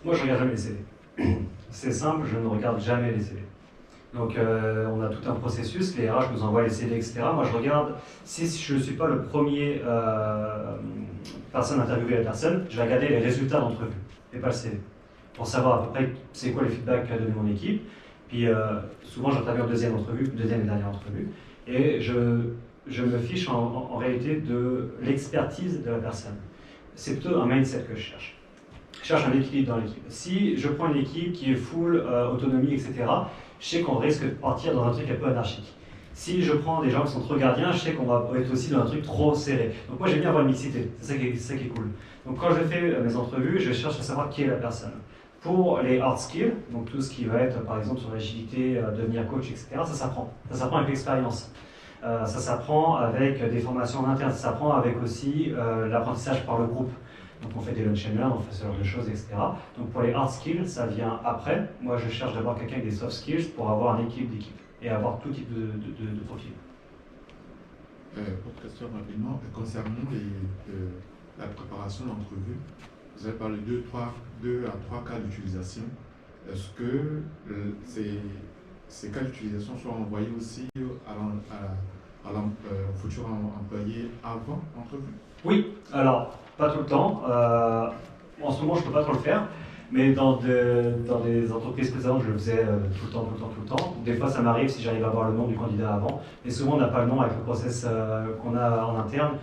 Moi, je ne regarde jamais les CV. C'est simple, je ne regarde jamais les CV. Donc, on a tout un processus, les RH nous envoient les CV, etc. Moi, je regarde, si je ne suis pas le premier personne interviewée à la personne, je vais regarder les résultats d'entrevue, et pas le CV, pour savoir à peu près c'est quoi les feedbacks qu'a donné mon équipe. Puis souvent j'interviens en deuxième et dernière entrevue, et je me fiche en réalité de l'expertise de la personne. C'est plutôt un mindset que je cherche. Je cherche un équilibre dans l'équipe. Si je prends une équipe qui est full autonomie, etc., je sais qu'on risque de partir dans un truc un peu anarchique. Si je prends des gens qui sont trop gardiens, je sais qu'on va être aussi dans un truc trop serré. Donc moi j'aime bien avoir une mixité, c'est ça qui est cool. Donc quand je fais mes entrevues, je cherche à savoir qui est la personne. Pour les hard skills, donc tout ce qui va être par exemple sur l'agilité, devenir coach, etc., ça s'apprend. Ça s'apprend avec l'expérience. Ça s'apprend avec des formations en interne. Ça s'apprend avec aussi l'apprentissage par le groupe. Donc on fait des lunch and learn, on fait ce genre de choses, etc. Donc pour les hard skills, ça vient après. Moi je cherche d'abord quelqu'un avec des soft skills pour avoir un équilibre d'équipe et avoir tout type de profil. Autre question rapidement, concernant la préparation de l'entrevue, vous avez parlé de 2 à 3 cas d'utilisation. Est-ce que ces cas d'utilisation sont envoyés aussi à futur employé avant l'entrevue? Oui, alors pas tout le temps. En ce moment, je ne peux pas trop le faire, mais dans des entreprises précédentes, je le faisais tout le temps. Des fois, ça m'arrive si j'arrive à avoir le nom du candidat avant, mais souvent, on n'a pas le nom avec le process qu'on a en interne.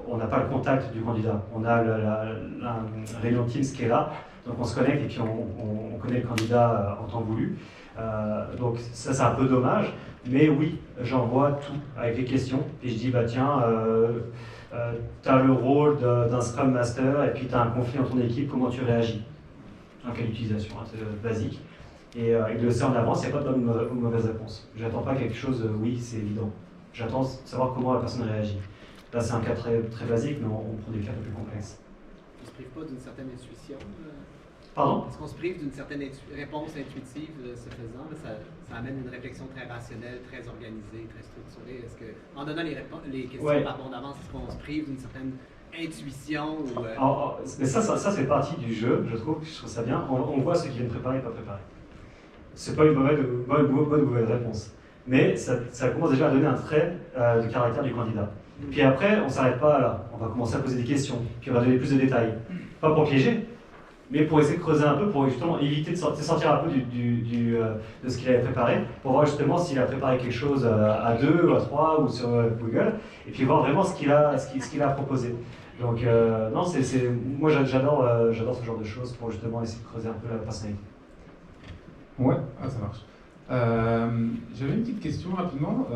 On n'a pas le contact du candidat. On a la réunion Teams qui est là, donc on se connecte et puis on connaît le candidat en temps voulu. Donc ça, c'est un peu dommage, mais oui, j'envoie tout avec les questions, et je dis, bah tiens, tu as le rôle d'un Scrum Master, et puis tu as un conflit dans ton équipe, comment tu réagis? En cas d'utilisation, hein, c'est basique. Et il le sait en avance, il n'y a pas de bonne ou mauvaise réponse. J'attends pas quelque chose, oui, c'est évident. J'attends de savoir comment la personne réagit. Là, c'est un cas très, très basique, mais on prend des cas un peu plus complexes. On ne se prive pas d'une certaine intuition Pardon? Est-ce qu'on se prive d'une certaine réponse intuitive ce faisant? Là, ça amène une réflexion très rationnelle, très organisée, très structurée. Est-ce que, en donnant les questions Ouais. par bande d'avance, est-ce qu'on se prive d'une certaine intuition ou, Mais ça fait partie du jeu, je trouve ça bien. On voit ceux qui viennent préparer et pas préparer. C'est pas une bonne ou mauvaise réponse. Mais ça commence déjà à donner un trait de caractère du candidat. Puis après, on ne s'arrête pas là. On va commencer à poser des questions, puis on va donner plus de détails. Pas pour piéger, mais pour essayer de creuser un peu, pour justement éviter de sortir un peu de ce qu'il avait préparé, pour voir justement s'il a préparé quelque chose à 2 ou à 3 ou sur Google, et puis voir vraiment ce qu'il a proposé. Donc, non, moi j'adore ce genre de choses pour justement essayer de creuser un peu la personnalité. Ouais, ça marche. J'avais une petite question rapidement.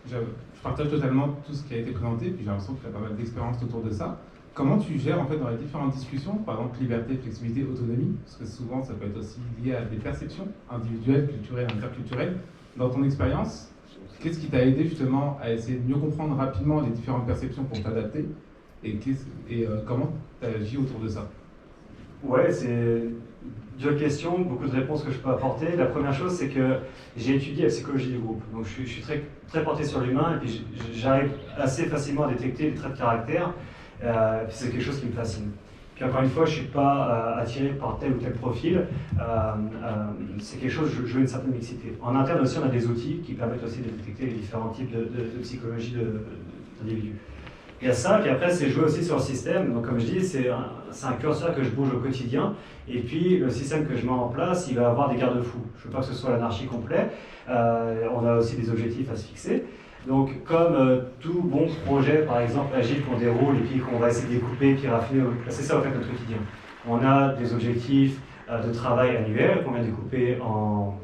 Je partage totalement tout ce qui a été présenté, puis j'ai l'impression que tu as pas mal d'expérience autour de ça. Comment tu gères en fait dans les différentes discussions, par exemple liberté, flexibilité, autonomie, parce que souvent ça peut être aussi lié à des perceptions individuelles, culturelles, interculturelles. Dans ton expérience, qu'est-ce qui t'a aidé justement à essayer de mieux comprendre rapidement les différentes perceptions pour t'adapter et comment tu as agi autour de ça? Ouais, c'est deux questions, beaucoup de réponses que je peux apporter. La première chose, c'est que j'ai étudié la psychologie du groupe. Donc je suis très, très porté sur l'humain et puis j'arrive assez facilement à détecter les traits de caractère. Puis c'est quelque chose qui me fascine. Puis encore une fois, je ne suis pas attiré par tel ou tel profil. C'est quelque chose, je veux une certaine mixité. En interne aussi, on a des outils qui permettent aussi de détecter les différents types de psychologie d'individus. Il y a ça, puis après, c'est jouer aussi sur le système. Donc comme je dis, c'est un curseur que je bouge au quotidien. Et puis le système que je mets en place, il va avoir des garde-fous. Je ne veux pas que ce soit l'anarchie complète. On a aussi des objectifs à se fixer. Donc, comme tout bon projet, par exemple, agile qu'on déroule et puis qu'on va essayer de découper, puis raffiner, c'est ça en fait notre quotidien. On a des objectifs de travail annuels qu'on vient découper en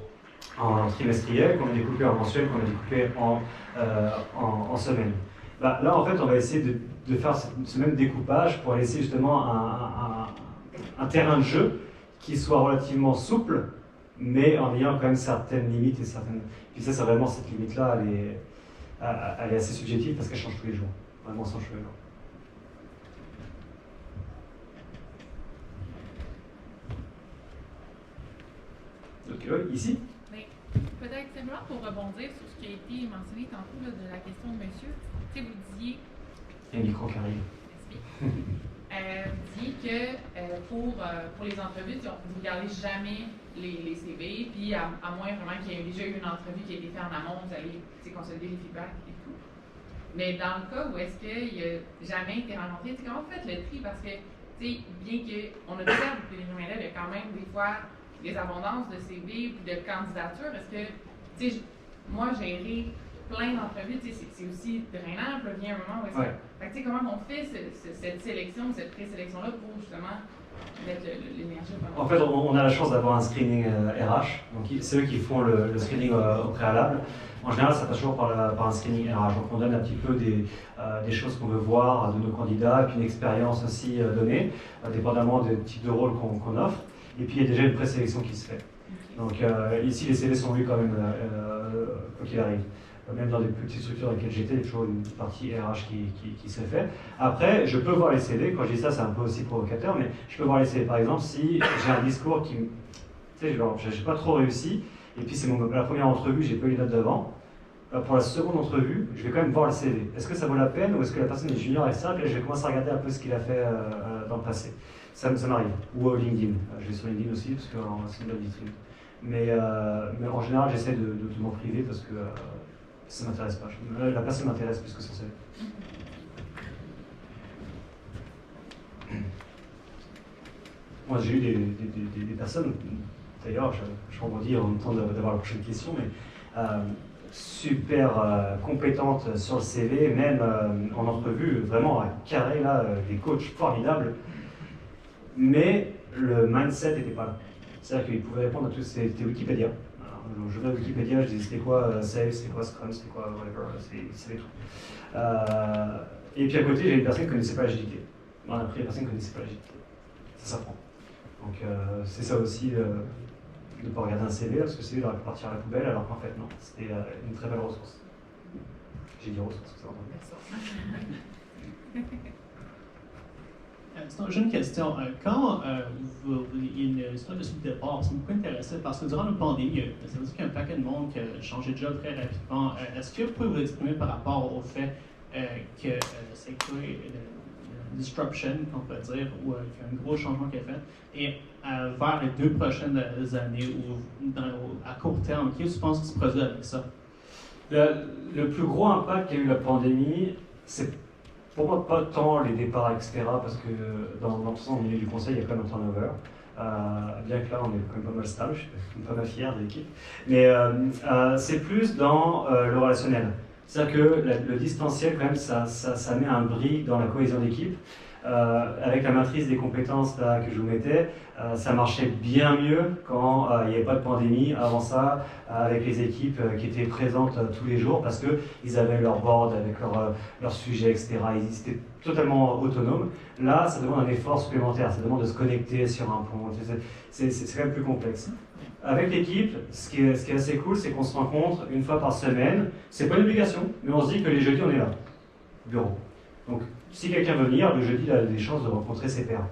trimestriel, qu'on vient découper en mensuel, qu'on vient découper en semaine. Là, en fait, on va essayer de faire ce même découpage pour laisser justement un terrain de jeu qui soit relativement souple, mais en ayant quand même certaines limites et certaines. Puis ça, c'est vraiment cette limite-là, elle est assez subjective parce qu'elle change tous les jours. Vraiment sans cheveux. Donc, ici. Mais peut-être simplement pour rebondir sur ce qui a été mentionné tantôt là, de la question de monsieur. Tu sais, vous disiez. Il y a un micro qui arrive. Vous disiez que pour les entrevues, vous ne regardez jamais les CV, puis à moins vraiment qu'il y ait déjà eu une entrevue qui a été faite en amont, vous allez consolider les feedbacks et tout. Mais dans le cas où est-ce qu'il n'y a jamais été rencontré, comment vous faites le tri? Parce que, bien qu'on observe que les humains il y a quand même des fois des abondances de CV ou de candidatures. Est-ce que, moi, gérer plein d'entrevues, c'est aussi drainant. Puis il y a un moment où est-ce que. Fait que, comment on fait cette sélection, cette présélection-là pour justement mettre l'énergie? En fait, on a la chance d'avoir un screening RH. Donc, c'est eux qui font le screening au préalable. En général, ça passe toujours par un screening RH. Donc, on donne un petit peu des choses qu'on veut voir de nos candidats, et puis une expérience aussi donnée, dépendamment des types de rôles qu'on offre. Et puis, il y a déjà une présélection qui se fait. Donc, ici, les CV sont vus quand même, quoi qu'il arrive. Même dans des petites structures dans lesquelles j'étais, il y a toujours une partie RH qui se fait. Après, je peux voir les CV. Quand je dis ça, c'est un peu aussi provocateur, mais je peux voir les CV. Par exemple, si j'ai un discours qui, j'ai pas trop réussi, et puis c'est la première entrevue, j'ai pas eu les notes d'avant. Pour la seconde entrevue, je vais quand même voir le CV. Est-ce que ça vaut la peine ou est-ce que la personne est junior et simple et je vais commencer à regarder un peu ce qu'il a fait dans le passé. Ça m'arrive. Ou LinkedIn. Je vais sur LinkedIn aussi parce que c'est une bonne vitrine. Mais en général, j'essaie de m'en priver parce que ça ne m'intéresse pas. La personne m'intéresse plus que son CV. Moi, j'ai eu des personnes, d'ailleurs, je rebondis en même temps d'avoir la prochaine question, mais super compétentes sur le CV, même en entrevue, vraiment à carré, là, des coachs formidables, mais le mindset n'était pas là. C'est-à-dire qu'ils pouvaient répondre à tout, c'était Wikipédia. Alors, je vais à Wikipédia, je disais c'était quoi Sales, c'était quoi Scrum, c'était quoi whatever, c'est des trucs. Et puis à côté, j'ai une personne qui ne connaissait pas l'agilité. On a pris une personne qui ne connaissait pas l'agilité. Ça s'apprend. Donc c'est ça aussi de ne pas regarder un CV, parce que le CV aurait pu partir à la poubelle, alors qu'en fait non, c'était une très belle ressource. J'ai dit ressource, c'est entendu. j'ai une question. Quand il y a une histoire de suite de départ, ça me peut intéresser parce que durant la pandémie, ça veut dire qu'il y a un paquet de monde qui a changé de job très rapidement. Est-ce que vous pouvez vous exprimer par rapport au fait que c'est créé une disruption, qu'on peut dire, ou qu'il y a un gros changement qui est fait, et vers les 2 prochaines années ou à court terme, qu'est-ce que tu penses qui se produit avec ça? Le plus gros impact qu'a eu la pandémie, c'est pour moi pas tant les départs, etc., parce que dans le milieu du conseil, il y a quand même un turnover. Bien que là, on est quand même pas mal stable, je suis pas mal fier de l'équipe. Mais c'est plus dans le relationnel. C'est-à-dire que le distanciel, quand même, ça met un bris dans la cohésion d'équipe. Avec la matrice des compétences là, que je vous mettais, ça marchait bien mieux quand il n'y avait pas de pandémie. Avant ça, avec les équipes qui étaient présentes tous les jours parce qu'ils avaient leur board avec leurs sujets, etc. Ils étaient totalement autonomes. Là, ça demande un effort supplémentaire, ça demande de se connecter sur un point. C'est quand même plus complexe. Avec l'équipe, ce qui est assez cool, c'est qu'on se rencontre une fois par semaine. C'est pas une obligation, mais on se dit que les jeudis, on est là, bureau. Donc, si quelqu'un veut venir, le jeudi, il a des chances de rencontrer ses pairs.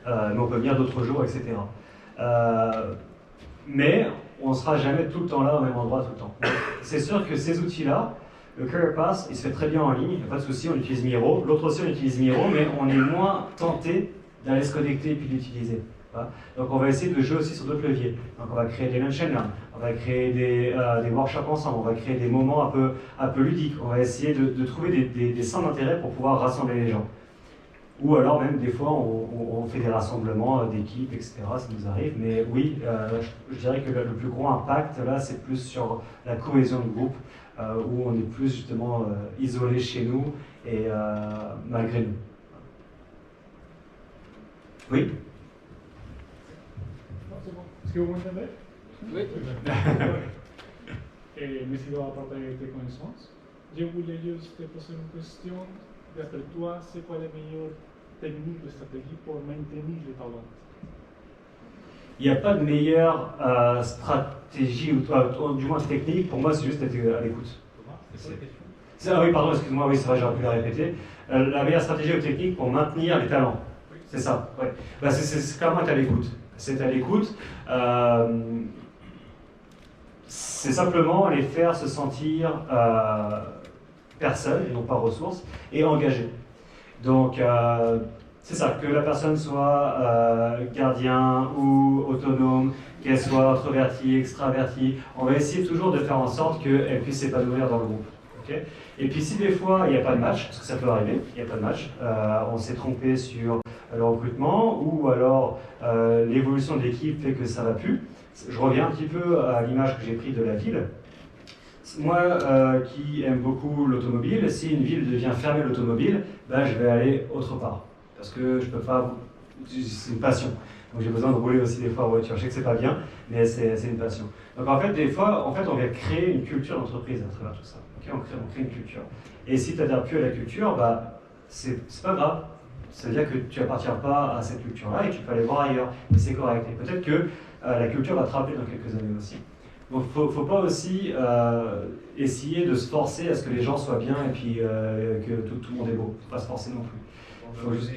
Mais on peut venir d'autres jours, etc. Mais on ne sera jamais tout le temps là, au même endroit, tout le temps. C'est sûr que ces outils-là, le Career Pass, il se fait très bien en ligne, il n'y a pas de souci, on utilise Miro. L'autre aussi, on utilise Miro, mais on est moins tenté d'aller se connecter et puis d'utiliser. Voilà. Donc on va essayer de jouer aussi sur d'autres leviers. Donc on va créer des lunch and learn, on va créer des workshops ensemble, on va créer des moments un peu ludiques, on va essayer de trouver des centres d'intérêt pour pouvoir rassembler les gens. Ou alors même des fois on fait des rassemblements d'équipes, etc. Ça nous arrive. Mais oui, je dirais que le plus gros impact là c'est plus sur la cohésion de groupe, où on est plus justement isolé chez nous et malgré nous. Oui. Est-ce que vous m'entendez? Oui. Et merci d'avoir partagé tes connaissances. Je voulais juste te poser une question. D'après toi, c'est quoi les meilleures techniques de stratégie pour maintenir les talents? Il n'y a pas de meilleure stratégie, ou du moins technique. Pour moi, c'est juste être à l'écoute. C'est quoi la question? Oui, pardon, excuse-moi, oui, c'est vrai, j'aurais pu la répéter. La meilleure stratégie ou technique pour maintenir les talents. C'est ça, ouais. Bah, c'est clairement être à l'écoute. C'est à l'écoute. C'est simplement les faire se sentir personnes, et non pas ressources, et engagées. Donc, c'est ça, que la personne soit gardien ou autonome, qu'elle soit introvertie, extravertie. On va essayer toujours de faire en sorte qu'elle puisse s'épanouir dans le groupe. Okay. Et puis si des fois il n'y a pas de match, parce que ça peut arriver, il n'y a pas de match, on s'est trompé sur le recrutement, ou alors l'évolution de l'équipe fait que ça ne va plus. Je reviens un petit peu à l'image que j'ai prise de la ville. Moi qui aime beaucoup l'automobile, si une ville devient fermée l'automobile, ben, je vais aller autre part. Parce que je peux pas, c'est une passion. Donc j'ai besoin de rouler aussi des fois en voiture. Je sais que c'est pas bien, mais c'est une passion. Donc en fait, des fois, on va créer une culture d'entreprise à travers tout ça. Okay, on crée une culture. Et si tu n'adhères plus à la culture, bah, c'est pas grave. C'est-à-dire que tu n'appartiens pas à cette culture-là et tu peux aller voir ailleurs. Et c'est correct. Et peut-être que la culture va te rappeler dans quelques années aussi. Donc il ne faut pas aussi essayer de se forcer à ce que les gens soient bien et puis que tout le monde est beau. Il ne faut pas se forcer non plus. Faut juste...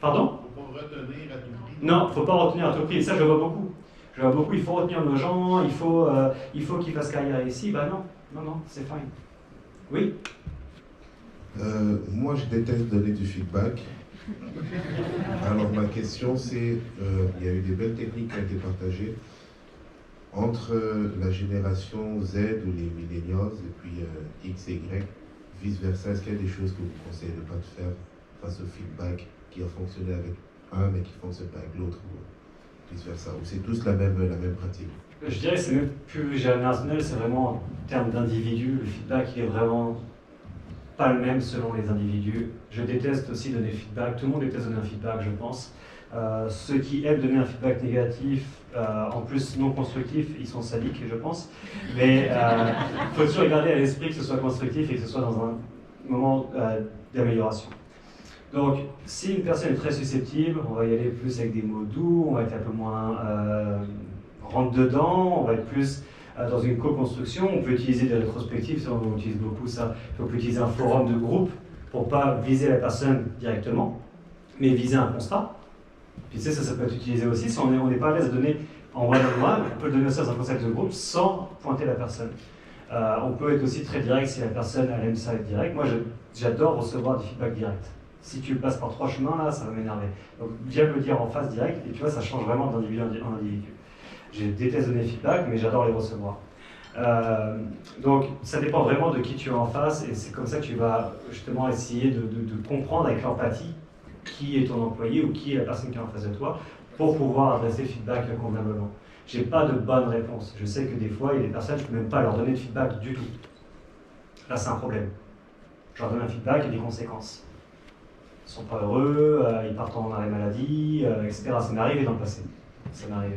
Pardon? Il faut retenir à tout prix. Non, il ne faut pas retenir à tout prix. Et ça, je vois beaucoup. Je vois beaucoup, il faut retenir nos gens, il faut qu'ils fassent carrière ici. Ben non, c'est fine. Oui? Moi, je déteste donner du feedback. Alors, ma question, c'est, il y a eu des belles techniques qui ont été partagées entre la génération Z ou les millennials et puis X et Y, vice-versa. Est-ce qu'il y a des choses que vous conseillez de ne pas faire face au feedback qui a fonctionné avec un mais qui ne fonctionne pas avec l'autre, ou vice-versa? Ou c'est tous la même pratique? Je dirais que c'est même plus générationnel, c'est vraiment en termes d'individus. Le feedback, il est vraiment pas le même selon les individus. Je déteste aussi donner feedback. Tout le monde déteste donner un feedback, je pense. Ceux qui aiment donner un feedback négatif, en plus non constructif, ils sont sadiques, je pense. Mais il faut toujours garder à l'esprit que ce soit constructif et que ce soit dans un moment d'amélioration. Donc, si une personne est très susceptible, on va y aller plus avec des mots doux, on va être un peu moins rentre dedans, on va être plus dans une co-construction. On peut utiliser des rétrospectives, on utilise beaucoup ça. On peut utiliser un forum de groupe pour pas viser la personne directement, mais viser un constat. Puis tu sais, ça peut être utilisé aussi si on n'est pas à l'aise à donner en one-on-one, on peut le donner aussi dans un concept de groupe sans pointer la personne. On peut être aussi très direct si la personne elle aime ça être direct. Moi, j'adore recevoir des feedbacks directs. Si tu passes par 3 chemins, là, ça va m'énerver. Donc, viens me le dire en face direct, et tu vois, ça change vraiment d'individu en individu. Je déteste donner feedback, mais j'adore les recevoir. Donc, ça dépend vraiment de qui tu es en face, et c'est comme ça que tu vas justement essayer de comprendre avec l'empathie qui est ton employé ou qui est la personne qui est en face de toi, pour pouvoir adresser le feedback convenablement. J'ai pas de bonne réponse. Je sais que des fois, il y a des personnes, je ne peux même pas leur donner de feedback du tout. Là, c'est un problème. Je leur donne un feedback et des conséquences. Ils sont pas heureux, ils partent en arrêt maladie, etc. Ça m'est arrivé dans le passé. Ça m'est arrivé.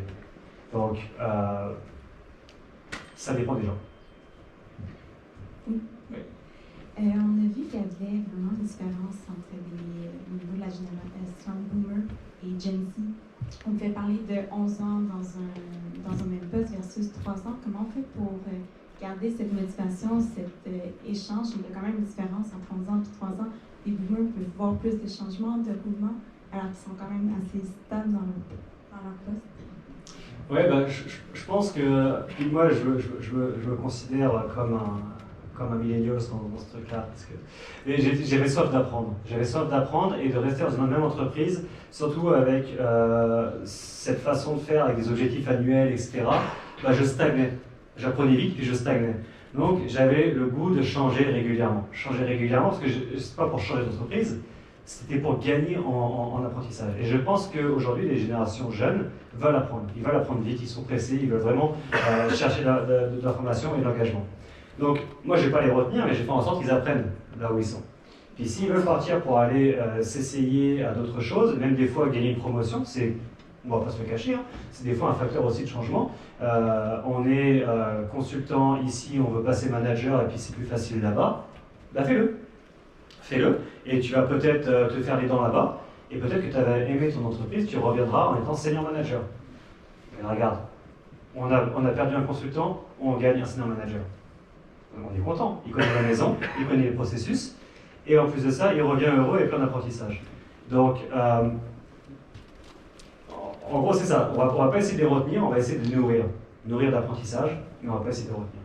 Donc, ça dépend des gens. Oui. On a vu qu'il y avait vraiment une différence entre au niveau de la génération Boomer et Gen Z. On pouvait parler de 11 ans dans un même poste versus 3 ans. Comment on fait pour garder cette motivation, cet échange? Il y a quand même une différence entre 11 ans et 3 ans. Les boomers peuvent voir plus de changements, de mouvements, alors qu'ils sont quand même assez stables dans leur poste. Ouais, ben, je pense que moi, je me considère comme un millennial dans ce truc-là. Mais j'avais soif d'apprendre. J'avais soif d'apprendre et de rester dans une même entreprise, surtout avec cette façon de faire, avec des objectifs annuels, etc. Ben, je stagnais. J'apprenais vite, puis je stagnais. Donc, j'avais le goût de changer régulièrement. Changer régulièrement, parce que c'est pas pour changer d'entreprise, c'était pour gagner en apprentissage. Et je pense qu'aujourd'hui, les générations jeunes veulent apprendre. Ils veulent apprendre vite, ils sont pressés, ils veulent vraiment chercher de l'information et de l'engagement. Donc, moi, je ne vais pas les retenir, mais je vais faire en sorte qu'ils apprennent là où ils sont. Puis s'ils veulent partir pour aller s'essayer à d'autres choses, même des fois gagner une promotion, on ne va pas se le cacher, hein, c'est des fois un facteur aussi de changement. On est consultant ici, on veut passer manager et puis c'est plus facile là-bas. Bah fais-le. Fais-le. Et tu vas peut-être te faire les dents là-bas. Et peut-être que tu avais aimé ton entreprise, tu reviendras en étant senior manager. Mais regarde, on a perdu un consultant, on gagne un senior manager. On est content. Il connaît la maison, il connaît les processus. Et en plus de ça, il revient heureux et plein d'apprentissage. Donc, en gros, c'est ça. On va pas essayer de les retenir, on va essayer de les nourrir. Nourrir d'apprentissage, mais on va pas essayer de les retenir.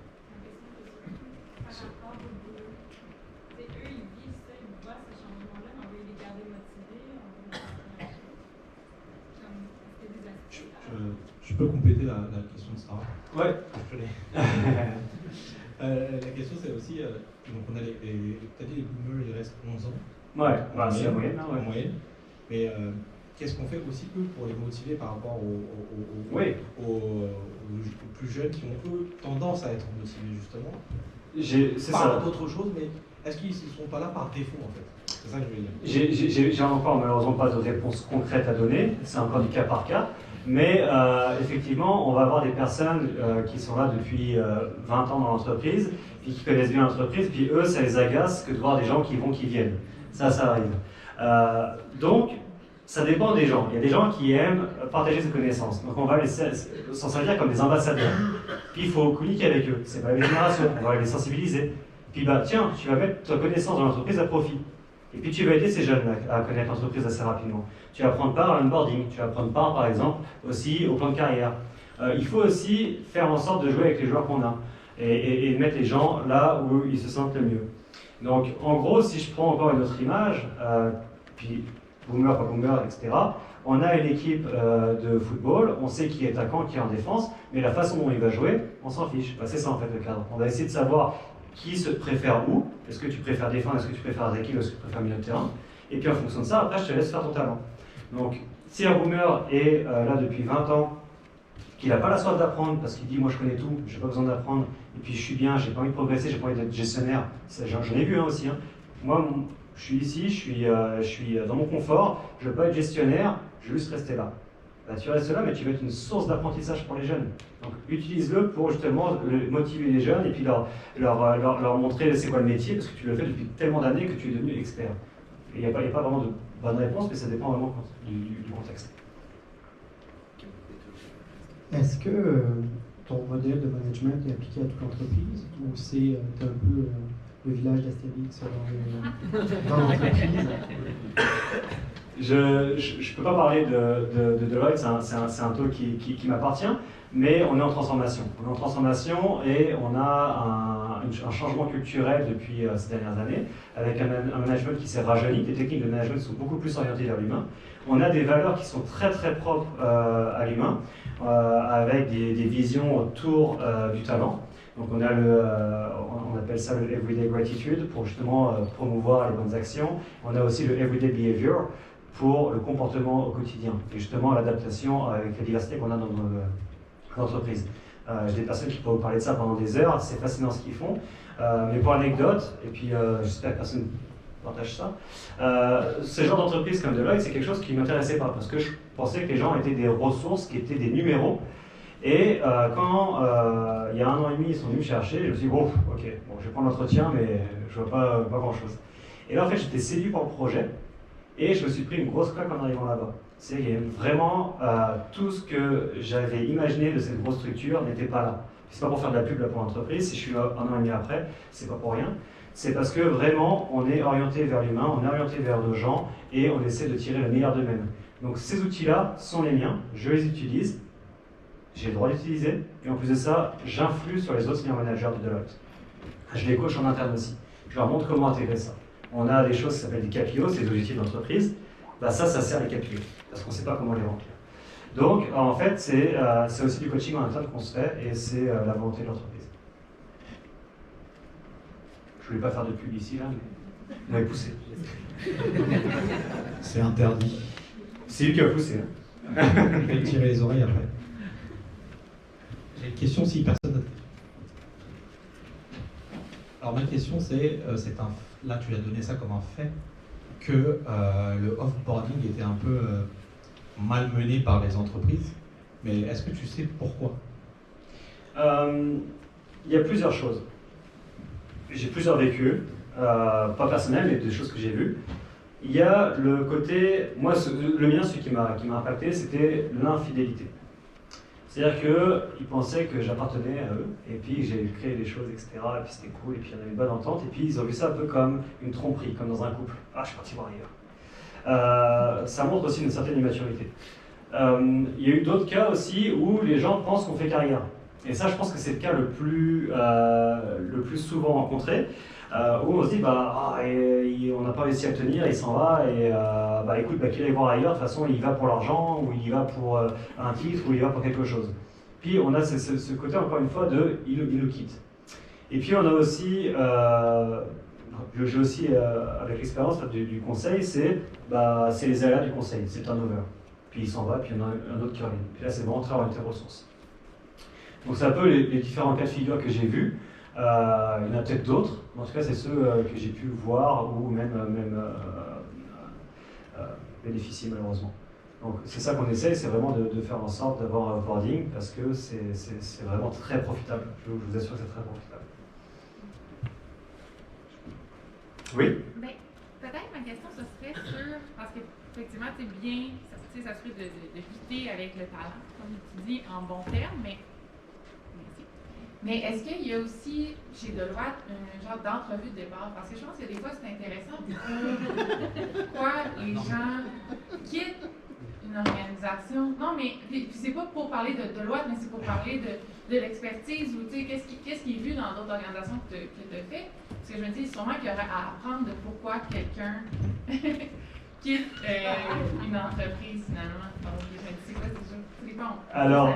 Je peux compléter la question de Sarah? Ouais. La question c'est aussi, donc on a tu as dit les boomers ils restent 11 ans. Ouais, bah, c'est la moyenne. Hein, ouais. En moyenne. Mais qu'est-ce qu'on fait aussi peu pour les motiver par rapport aux plus jeunes qui ont eux tendance à être motivés justement? C'est ça. D'autres choses, mais est-ce qu'ils ne sont pas là par défaut en fait? C'est ça que je veux dire. J'ai encore malheureusement pas de réponse concrète à donner, c'est encore du cas par cas. Mais effectivement, on va avoir des personnes qui sont là depuis 20 ans dans l'entreprise, puis qui connaissent bien l'entreprise, puis eux, ça les agace que de voir des gens qui vont, qui viennent. Ça arrive. Donc, ça dépend des gens. Il y a des gens qui aiment partager ses connaissances. Donc, on va s'en servir comme des ambassadeurs. Puis, il faut communiquer avec eux. C'est pas la génération, on va les sensibiliser. Puis, bah, tiens, tu vas mettre ta connaissance dans l'entreprise à profit. Et puis tu vas aider ces jeunes à connaître l'entreprise assez rapidement. Tu vas prendre part à l'onboarding, tu vas prendre part par exemple aussi au plan de carrière. Il faut aussi faire en sorte de jouer avec les joueurs qu'on a et de mettre les gens là où ils se sentent le mieux. Donc en gros, si je prends encore une autre image, puis boomer, pas boomer, etc., on a une équipe de football, on sait qui est attaquant, qui est en défense, mais la façon dont il va jouer, on s'en fiche. Bah, c'est ça en fait le cadre. On va essayer de savoir qui se préfère où. Est-ce que tu préfères défendre, est-ce que tu préfères attaquer, ou est-ce que tu préfères milieu de terrain? Et puis en fonction de ça, après, je te laisse faire ton talent. Donc, si un boomer est là depuis 20 ans, qu'il n'a pas la soif d'apprendre, parce qu'il dit, moi je connais tout, j'ai pas besoin d'apprendre, et puis je suis bien, j'ai pas envie de progresser, j'ai pas envie d'être gestionnaire, j'en ai vu un aussi. Hein. Moi, je suis ici, je suis dans mon confort, je veux pas être gestionnaire, je veux juste rester là. Bah, tu restes là, mais tu vas être une source d'apprentissage pour les jeunes. Donc utilise-le pour justement motiver les jeunes et puis leur montrer c'est quoi le métier, parce que tu le fais depuis tellement d'années que tu es devenu expert. Il n'y a pas vraiment de bonne réponse, mais ça dépend vraiment du contexte. Est-ce que ton modèle de management est appliqué à toute l'entreprise ou c'est un peu le village d'Astérix dans l'entreprise? Je ne peux pas parler de Deloitte, c'est un talk qui m'appartient, mais on est en transformation. On est en transformation et on a un changement culturel depuis ces dernières années, avec un management qui s'est rajeuni, des techniques de management sont beaucoup plus orientées vers l'humain. On a des valeurs qui sont très très propres à l'humain, avec des visions autour du talent. Donc on a on appelle ça le Everyday Gratitude pour justement promouvoir les bonnes actions. On a aussi le Everyday Behavior pour le comportement au quotidien et justement l'adaptation avec la diversité qu'on a dans nos entreprises. J'ai des personnes qui pourraient vous parler de ça pendant des heures, c'est fascinant ce qu'ils font. Mais pour l'anecdote, et puis j'espère que personne partage ça, ce genre d'entreprise comme Deloitte, c'est quelque chose qui ne m'intéressait pas parce que je pensais que les gens étaient des ressources, qui étaient des numéros. Et quand il y a 1 an et demi, ils sont venus me chercher, je me suis dit, bon, ok, bon, je vais prendre l'entretien, mais je vois pas grand-chose. Et là, en fait, j'étais séduit par le projet. Et je me suis pris une grosse claque en arrivant là-bas. C'est qu'il y a vraiment tout ce que j'avais imaginé de cette grosse structure n'était pas là. C'est pas pour faire de la pub là pour l'entreprise, si je suis là 1 an et demi après, c'est pas pour rien. C'est parce que vraiment, on est orienté vers l'humain, on est orienté vers nos gens et on essaie de tirer le meilleur d'eux-mêmes. Donc ces outils-là sont les miens, je les utilise, j'ai le droit d'utiliser, et en plus de ça, j'influe sur les autres senior managers de Deloitte. Je les coach en interne aussi. Je leur montre comment intégrer ça. On a des choses qui s'appellent des KPIs, c'est des objectifs d'entreprise. Bah ça sert les KPIs, parce qu'on ne sait pas comment les remplir. Donc, en fait, c'est aussi du coaching en interne qu'on se fait, et c'est la volonté de l'entreprise. Je ne voulais pas faire de pub ici, là, mais vous m'avez poussé. C'est interdit. C'est lui qui a poussé. Je vais me tirer les oreilles après. J'ai une question si personne n'a... Alors ma question c'est là tu as donné ça comme un fait, que le off-boarding était un peu malmené par les entreprises, mais est-ce que tu sais pourquoi? Il y a plusieurs choses. J'ai plusieurs vécus, pas personnels, mais des choses que j'ai vues. Il y a le côté, moi le mien, celui qui m'a impacté, c'était l'infidélité. C'est-à-dire qu'ils pensaient que j'appartenais à eux, et puis j'ai créé des choses, etc. Et puis c'était cool, et puis il y en avait une bonne entente, et puis ils ont vu ça un peu comme une tromperie, comme dans un couple. Ah, je suis parti voir ailleurs. Ça montre aussi une certaine immaturité. Il y a eu d'autres cas aussi où les gens pensent qu'on fait carrière. Et ça, je pense que c'est le cas le plus souvent rencontré, où on se dit, on n'a pas réussi à le tenir, il s'en va, et écoute, qu'il aille voir ailleurs, de toute façon, il y va pour l'argent, ou il y va pour un titre, ou il y va pour quelque chose. Puis on a ce côté, encore une fois, de il nous quitte. Et puis on a aussi, j'ai aussi, avec l'expérience du conseil, c'est les aléas du conseil, c'est le turnover. Puis il s'en va, puis il y en a un autre qui revient. Puis là, c'est vraiment très orienté ressources. Donc c'est un peu les différents cas de figure que j'ai vus. Il y en a peut-être d'autres, mais en tout cas c'est ceux que j'ai pu voir ou même bénéficier malheureusement. Donc c'est ça qu'on essaye, c'est vraiment de faire en sorte d'avoir un boarding parce que c'est vraiment très profitable. Je vous assure que c'est très profitable. Oui? Ben, peut-être ma question ce serait sur, parce qu'effectivement c'est bien, ça serait de quitter avec le talent, comme tu dis, en bon terme, mais est-ce qu'il y a aussi chez Deloitte un genre d'entrevue de départ? Parce que je pense que des fois c'est intéressant pourquoi les gens quittent une organisation. Non, mais c'est pas pour parler de Deloitte, mais c'est pour parler de l'expertise ou qu'est-ce qui est vu dans d'autres organisations que tu as fait. Parce que je me dis sûrement qu'il y aurait à apprendre de pourquoi quelqu'un quitte une entreprise finalement. Donc, je me dis, c'est quoi, c'est bon. Alors,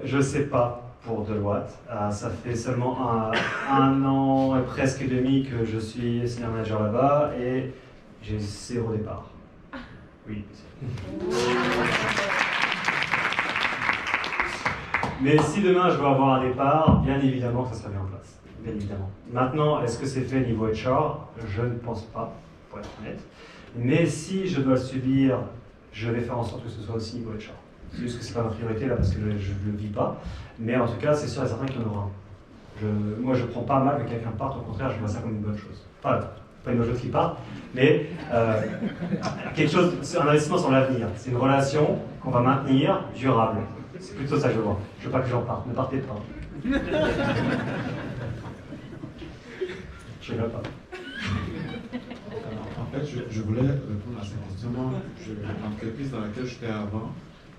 je sais pas. Pour Deloitte. Ça fait seulement un an et presque demi que je suis senior manager là-bas et j'ai 0 départ. Oui. Mais si demain je veux avoir un départ, bien évidemment que ça sera mis en place. Bien évidemment. Maintenant, est-ce que c'est fait niveau HR? Je ne pense pas, pour être honnête. Mais si je dois le subir, je vais faire en sorte que ce soit aussi niveau HR. C'est juste que c'est pas ma priorité là parce que je ne le vis pas. Mais en tout cas, c'est sûr et certain qu'il y en aura un. Moi, je prends pas mal que quelqu'un parte. Au contraire, je vois ça comme une bonne chose. Pas une bonne chose qu'il parte, mais quelque chose, c'est un investissement sur l'avenir. C'est une relation qu'on va maintenir durable. C'est plutôt ça que je vois. Je veux pas que j'en parte. Ne partez pas. Je ne rigole pas. En fait, je voulais répondre à cette question. L'entreprise dans laquelle j'étais avant,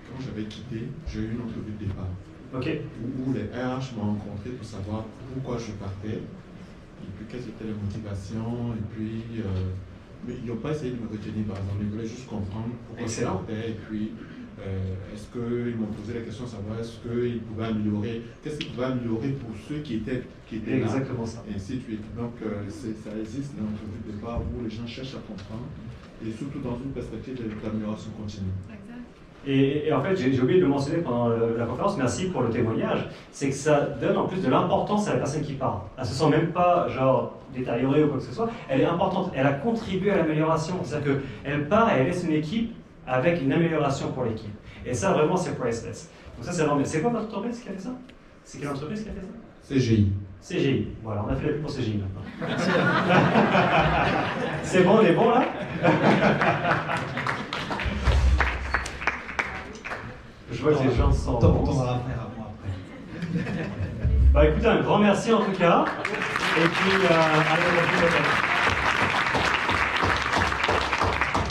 quand j'avais quitté, j'ai eu une entrevue de départ. Okay. Où les RH m'ont rencontré pour savoir pourquoi je partais, et puis quelles étaient les motivations, et puis mais ils n'ont pas essayé de me retenir par exemple, ils voulaient juste comprendre pourquoi je partais, et puis est-ce qu'ils m'ont posé la question de savoir est-ce qu'ils pouvaient améliorer, qu'est-ce qu'ils pouvaient améliorer pour ceux qui étaient là. Exactement ça. Et ainsi de suite. Donc ça existe dans l'entrevue de départ où les gens cherchent à comprendre, et surtout dans une perspective d'amélioration continue. Et en fait, j'ai oublié de le mentionner pendant la conférence, merci pour le témoignage, c'est que ça donne en plus de l'importance à la personne qui parle. Elle ne se sent même pas genre détériorée ou quoi que ce soit, elle est importante, elle a contribué à l'amélioration. C'est-à-dire qu'elle part et elle laisse une équipe avec une amélioration pour l'équipe. Et ça, vraiment, c'est priceless. Donc ça, c'est vraiment... C'est quoi votre entreprise qui a fait ça? C'est quelle entreprise qui a fait ça? CGI. CGI. Voilà, on a fait la pub pour CGI maintenant. C'est bon, on est bon là? Je vois que les gens sont... On va faire après. Bah écoutez, un grand merci en tout cas. Et puis, à la prochaine.